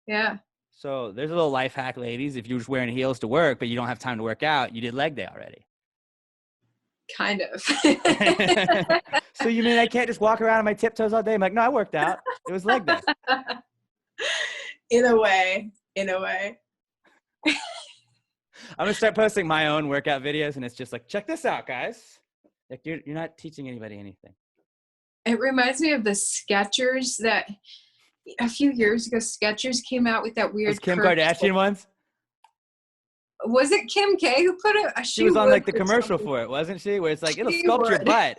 Yeah. So there's a little life hack, ladies. If you're just wearing heels to work, but you don't have time to work out, you did leg day already. Kind of. So you mean I can't just walk around on my tiptoes all day? I'm like, no, I worked out. It was leg day. In a way. I'm going to start posting my own workout videos, and it's just like, check this out, guys. Like you're not teaching anybody anything. It reminds me of the Skechers that a few years ago, Skechers came out with that weird. Those Kim curved Kardashian toe. ones? Was it Kim K who put it? She was on like the commercial for it, wasn't she? Where it's like, it'll She sculpt your would. butt.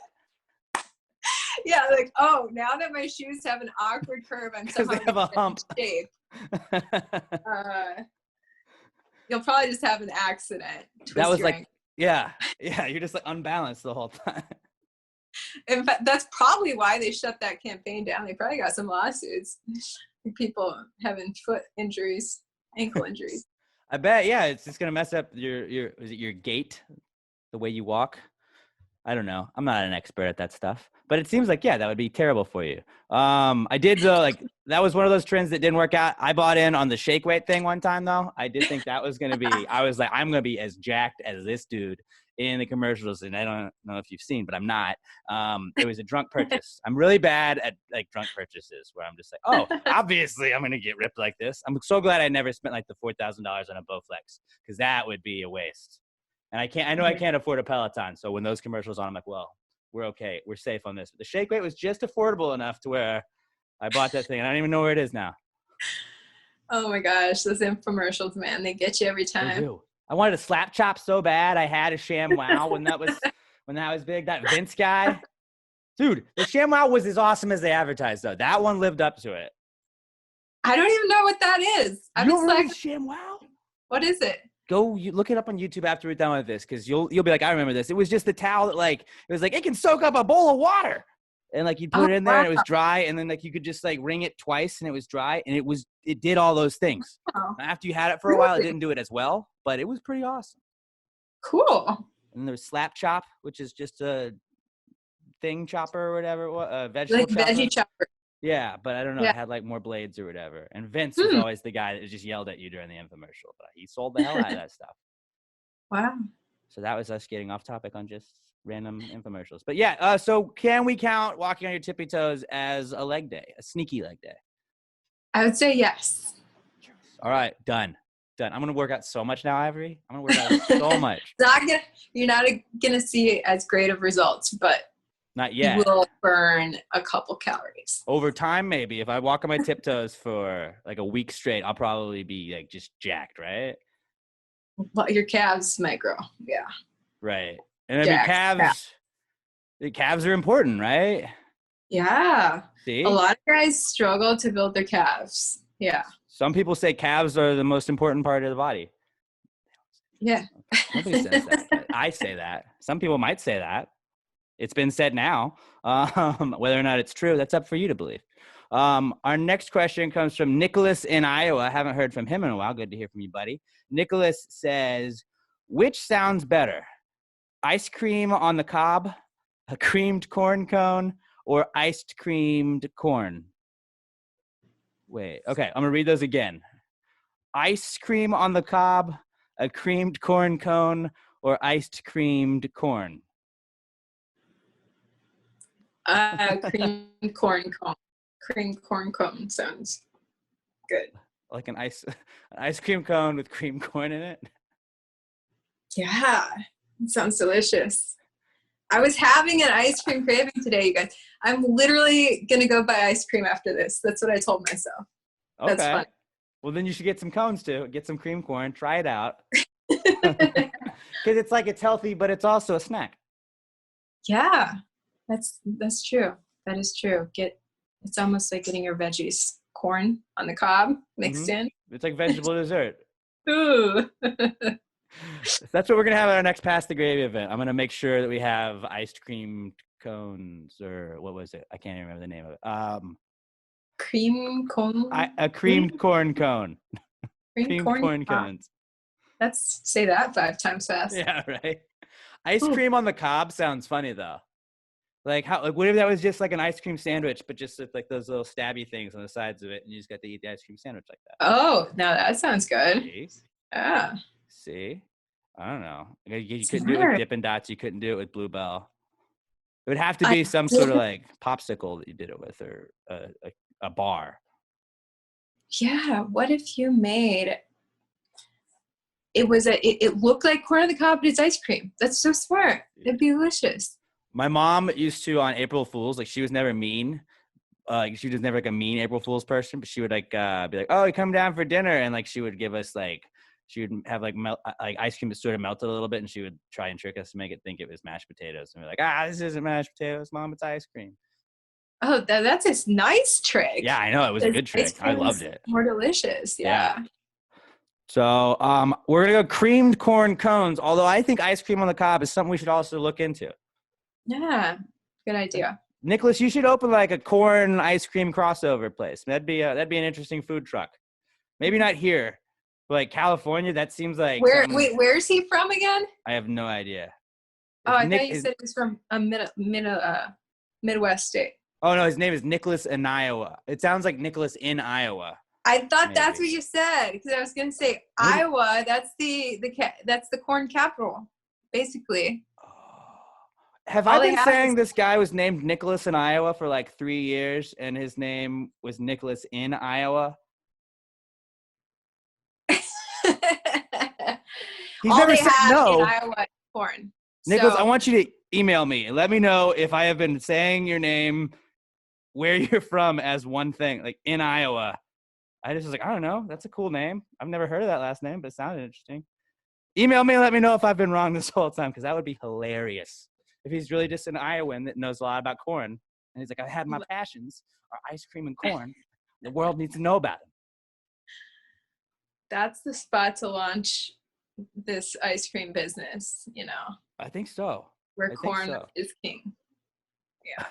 Yeah, like, oh, now that my shoes have an awkward curve, I'm 'Cause they somehow have a in hump. shape. You'll probably just have an accident. That was Twist your like, ankle. yeah, you're just like unbalanced the whole time. In fact, that's probably why they shut that campaign down. They probably got some lawsuits. People having foot injuries, ankle injuries. I bet, yeah, it's just gonna mess up your is it your gait, the way you walk? I don't know. I'm not an expert at that stuff, but it seems like, yeah, that would be terrible for you. I did though, like that was one of those trends that didn't work out. I bought in on the shake weight thing one time though. I did think that was gonna be. I was like, I'm gonna be as jacked as this dude in the commercials, and I don't know if you've seen, but I'm not. It was a drunk purchase. I'm really bad at like drunk purchases where I'm just like, oh, obviously I'm gonna get ripped like this. I'm so glad I never spent like the $4,000 on a Bowflex because that would be a waste. And I know I can't afford a Peloton. So when those commercials on, I'm like, well, we're okay. We're safe on this. But the shake weight was just affordable enough to where I bought that thing. And I don't even know where it is now. Oh my gosh, those infomercials, man, they get you every They time. do. I wanted a slap chop so bad. I had a ShamWow when that was big. That Vince guy. Dude, the ShamWow was as awesome as they advertised, though. That one lived up to it. I don't even know what that is. You don't remember ShamWow? What is it? Go look it up on YouTube after we're done with this, because you'll be like, I remember this. It was just the towel that like it was like it can soak up a bowl of water, and like you put it in there and it was dry, and then like you could just like wring it twice and it was dry, and it did all those things. Oh, After you had it for a while, it didn't do it as well, but it was pretty awesome. cool. And then there was Slap Chop, which is just a thing chopper or whatever, a vegetable Like chopper. veggie chopper. Yeah, but I don't know. Yeah. It had like more blades or whatever. And Vince was always the guy that just yelled at you during the infomercial, but he sold the hell out of that stuff. Wow. So that was us getting off topic on just random infomercials. But yeah, so can we count walking on your tippy toes as a leg day, a sneaky leg day? I would say yes. All right, done. I'm going to work out so much now, Ivory. I'm going to work out so much. You're not gonna see as great of results, but Not yet. you will burn a couple calories. Over time, maybe. If I walk on my tiptoes for like a week straight, I'll probably be like just jacked, right? Well, your calves might grow. Yeah. Right. And I mean, the calves are important, right? Yeah. See? A lot of guys struggle to build their calves. Yeah. Some people say calves are the most important part of the body. Yeah. Nobody says that. But I say that. Some people might say that. It's been said now. Whether or not it's true, that's up for you to believe. Our next question comes from Nicholas in Iowa. I haven't heard from him in a while. Good to hear from you, buddy. Nicholas says, which sounds better? Ice cream on the cob, a creamed corn cone, or iced creamed corn? Wait, okay, I'm going to read those again. Ice cream on the cob, a creamed corn cone, or iced creamed corn? Cream corn cone. Cream corn cone sounds good. Like an ice cream cone with cream corn in it? Yeah. It sounds delicious. I was having an ice cream craving today, you guys. I'm literally going to go buy ice cream after this. That's what I told myself. Okay. That's fun. Well, then you should get some cones too. Get some cream corn. Try it out. Because it's like it's healthy, but it's also a snack. Yeah, that's true. That is true. It's almost like getting your veggies, corn on the cob mixed in. It's like vegetable dessert. Ooh. That's what we're going to have at our next Pass the Gravy event. I'm going to make sure that we have iced cream cones, or what was it? I can't even remember the name of it. Cream cone? A creamed corn cone. Cream corn cones. Let's say that 5 times fast. Yeah, right. Ice cream on the cob sounds funny though. Like what if that was just like an ice cream sandwich, but just with like those little stabby things on the sides of it, and you just got to eat the ice cream sandwich like that? Oh, now that sounds good. See? Yeah. See? I don't know. You couldn't do it with Dippin' Dots. You couldn't do it with Bluebell. It would have to be some sort of like popsicle that you did it with, or a bar. Yeah. What if you made it looked like corn on the cob, but it's ice cream. That's so smart. It'd be delicious. My mom used to, on April Fools, like she was never mean. She was never like a mean April Fool's person, but she would like be like, "Oh, you come down for dinner," and like she would give us like, she would have like ice cream that sort of melted a little bit, and she would try and trick us to make it think it was mashed potatoes, and we're like, "Ah, this isn't mashed potatoes, Mom, it's ice cream." Oh, that's a nice trick. Yeah, I know. It was a good Ice trick. I cream loved is it. more delicious. Yeah. So we're going to go creamed corn cones, although I think ice cream on the cob is something we should also look into. Yeah. Good idea. Nicholas, you should open like a corn ice cream crossover place. That'd be an interesting food truck. Maybe not here, but like California. That seems like Where's he from again? I have no idea. Oh, I thought you said he was from a Midwest state. Oh no, his name is Nicholas in Iowa. It sounds like Nicholas in Iowa. I thought Maybe. that's what you said because I was gonna say Iowa. That's the corn capital, basically. Have I been saying this guy was named Nicholas in Iowa for like 3 years and his name was Nicholas in Iowa? He's All never they said have no. in Iowa is corn. Nicholas, So, I want you to email me and let me know if I have been saying your name, where you're from as one thing, like in Iowa. I just was like, I don't know. That's a cool name. I've never heard of that last name, but it sounded interesting. Email me and let me know if I've been wrong this whole time because that would be hilarious. If he's really just an Iowan that knows a lot about corn and he's like, I had my passions are ice cream and corn. The world needs to know about it. that's the spot to launch this ice cream business, I think so. where corn is king. Yeah.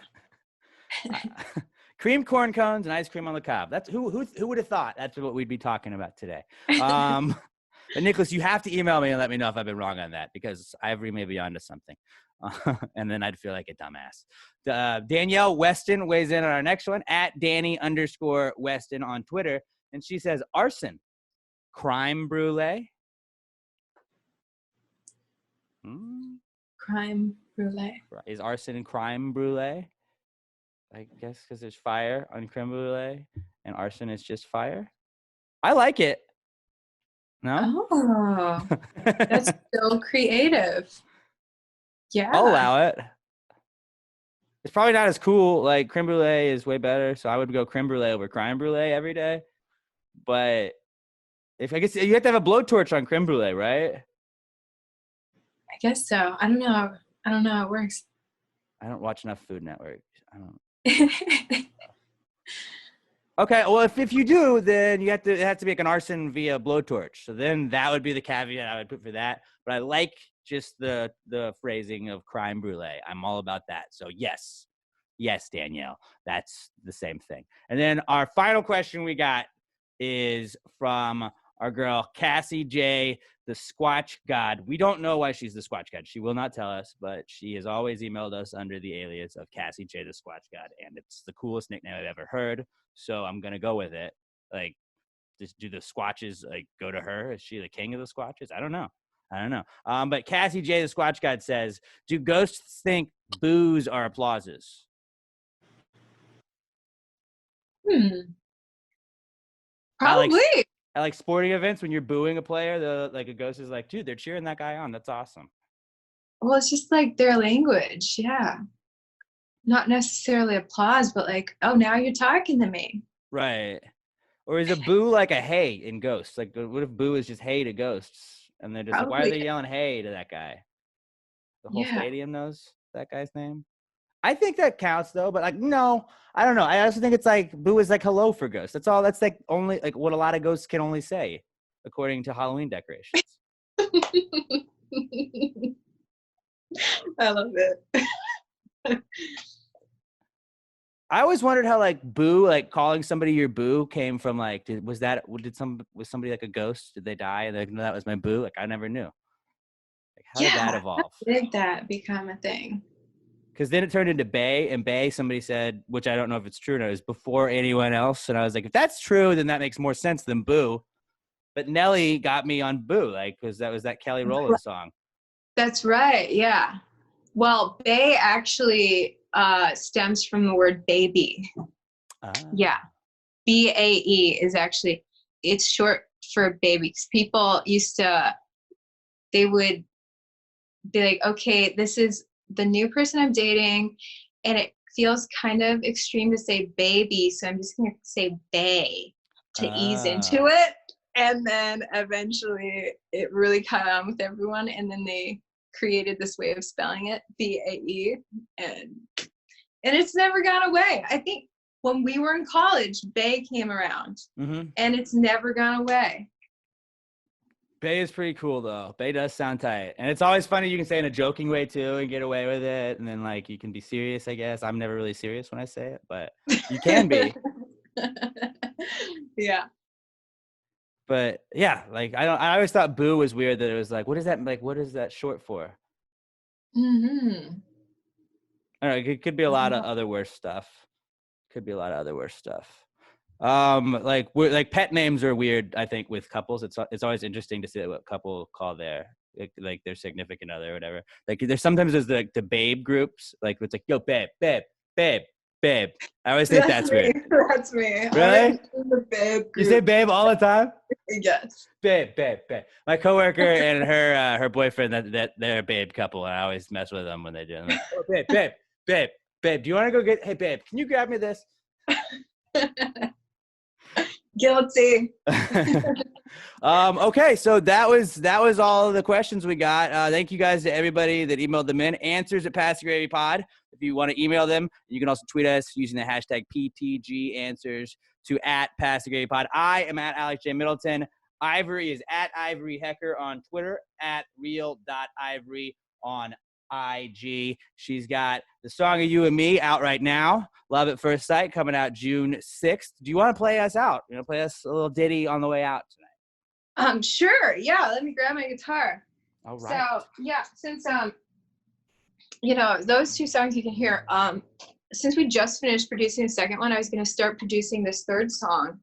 Cream corn cones and ice cream on the cob. That's who would have thought that's what we'd be talking about today. But Nicholas, you have to email me and let me know if I've been wrong on that because Ivory may be onto something. And then I'd feel like a dumbass. Danielle Weston weighs in on our next one at Danny_Weston on Twitter. And she says, arson, crime brulee. Crime brulee. Is arson and crime brulee? I guess because there's fire on creme brulee and arson is just fire. I like it. No? Oh, that's so creative. Yeah. I'll allow it. It's probably not as cool. Like creme brulee is way better. So I would go creme brulee over crime brulee every day. But I guess you have to have a blowtorch on creme brulee, right? I guess so. I don't know how it works. I don't watch enough Food Network. I don't. Okay, well, if you do, then it has to be like an arson via blowtorch. So then that would be the caveat I would put for that. But I like just the phrasing of crime brulee. I'm all about that. So yes, Danielle, that's the same thing. And then our final question we got is from our girl Cassie J, the Squatch God. We don't know why she's the Squatch God. She will not tell us, but she has always emailed us under the alias of Cassie J, the Squatch God, and it's the coolest nickname I've ever heard. So I'm gonna go with it. Like, just do the Squatches like go to her? Is she the king of the Squatches? I don't know. But Cassie J, the Squatch God says, "Do ghosts think boos are applauses?" Probably. At like sporting events, when you're booing a player, like a ghost is like, dude, they're cheering that guy on. That's awesome. Well, it's just like their language. Yeah. Not necessarily applause, but like, oh, now you're talking to me. Right. Or is a boo like a hey in Ghosts? Like, what if boo is just hey to ghosts? And they're just like, why are they yelling hey to that guy? The whole stadium knows that guy's name. I think that counts though, but like, no, I don't know. I also think it's like boo is like hello for ghosts. That's all. That's like only like what a lot of ghosts can only say, according to Halloween decorations. I love it. I always wondered how like boo, like calling somebody your boo was somebody like a ghost? Did they die? And like, no, that was my boo. Like I never knew. Like how did that evolve? How did that become a thing? Because then it turned into Bay, and Bay, somebody said, which I don't know if it's true or not, is before anyone else. And I was like, if that's true, then that makes more sense than Boo. But Nelly got me on Boo, like, because that was that Kelly Rowland song. That's right, yeah. Well, Bay actually stems from the word baby. Yeah. BAE is actually, it's short for babies. People they would be like, okay, this is the new person I'm dating, and it feels kind of extreme to say baby, so I'm just going to say bae to ease into it. And then eventually it really caught on with everyone, and then they created this way of spelling it, BAE, and And it's never gone away. I think when we were in college, Bay came around, Mm-hmm. and it's never gone away. Bay is pretty cool though. Bay does sound tight, and it's always funny. You can say it in a joking way too, and get away with it, and then like you can be serious. I guess I'm never really serious when I say it, but you can be. Yeah. But yeah, like I always thought Boo was weird. That it was like, what is that? Like, what is that short for? Mm-hmm. I don't know. It could be a lot of other worse stuff. Could be a lot of other worse stuff. Like pet names are weird. I think with couples, it's always interesting to see what couple call their like their significant other or whatever. Like there's sometimes the babe groups. Like it's like yo babe, babe, babe, babe. I always think that's me. weird. That's me. Really? The babe You say babe all the time? Yes. Babe, babe, babe. My coworker and her boyfriend, that they're a babe couple, and I always mess with them when they do. I'm like, oh, babe, babe, babe, babe. Do you want to go get? Hey, babe, can you grab me this? Guilty. Okay, so that was all of the questions we got. Thank you guys to everybody that emailed them in. Answers at PassingGravyPod. If you want to email them, you can also tweet us using the hashtag PTG Answers to @PassingGravyPod. I am at Alex J. Middleton. Ivory is at Ivory Hecker on Twitter, at real.ivory on IG. She's got The Song of You and Me out right now. Love at First Sight coming out June 6th. Do you want to play us out? You know, play us a little ditty on the way out tonight? Sure. Yeah. Let me grab my guitar. All right. So yeah, since you know, those two songs you can hear. Since we just finished producing the second one, I was going to start producing this third song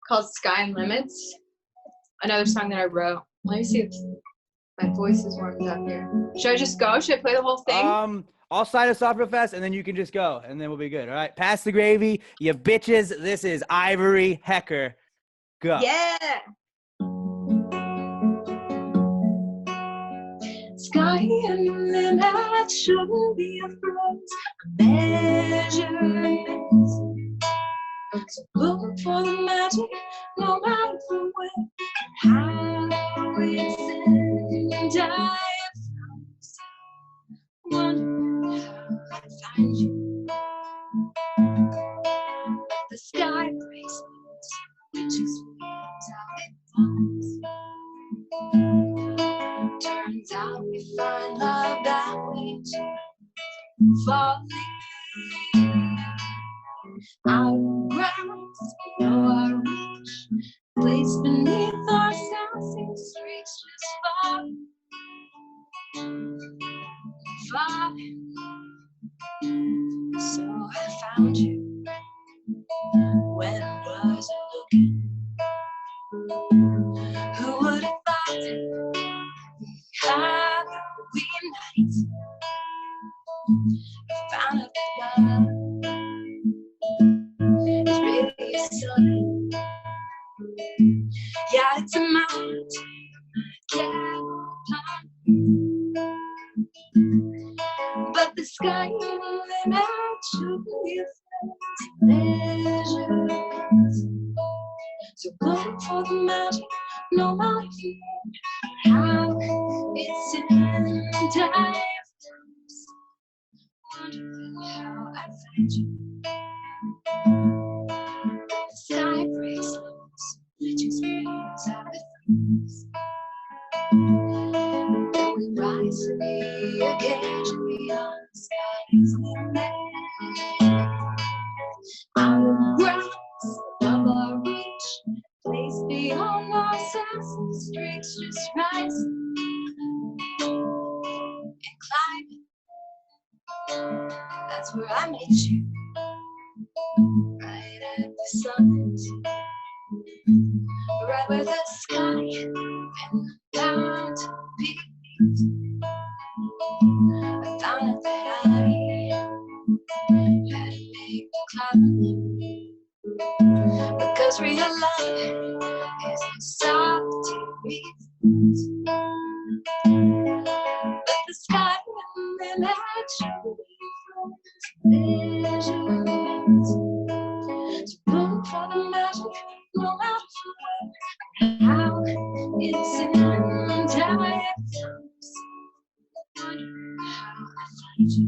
called Sky and Limits. Another song that I wrote. Let me see if my voice is warmed up here. Should I just go? Should I play the whole thing? I'll sign us off real fast, and then you can just go, and then we'll be good. All right. Pass the gravy, you bitches. This is Ivory Hecker. Go. Yeah. Sky and limits shouldn't be afraid of measurements. So look for the magic, no matter the way, how it's in diaphragms. Wonder how I find you. The sky breaks loose, which explains how it finds. Turns out we find love that way too. Falling out of grasp, our reach, placed beneath our sassy streaks, just far. So I found you when I was looking. Who would have thought it? Halloween night, I found out that love is really a sun. Yeah, it's a mountain I can't climb, but the sky and limit should be measures. So look for the magic, no matter how it's in diaphragms. Wonder how I find you. The sky breaks loose, which explains how it feels. We rise to the occasion beyond the sky's limit. Out of grass, above our reach, placed beyond our sassy streaks, just rise and climb. That's where I met you, right at the summit, right where the sky and the mountain peaks. I found out that I had to make the climb, because real life isn't soft to me. But the sky and the natural visions. So look for the magic, no matter how it's in diaphragms. Wonder how I find you.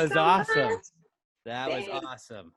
was so awesome. much. That was Thanks. awesome.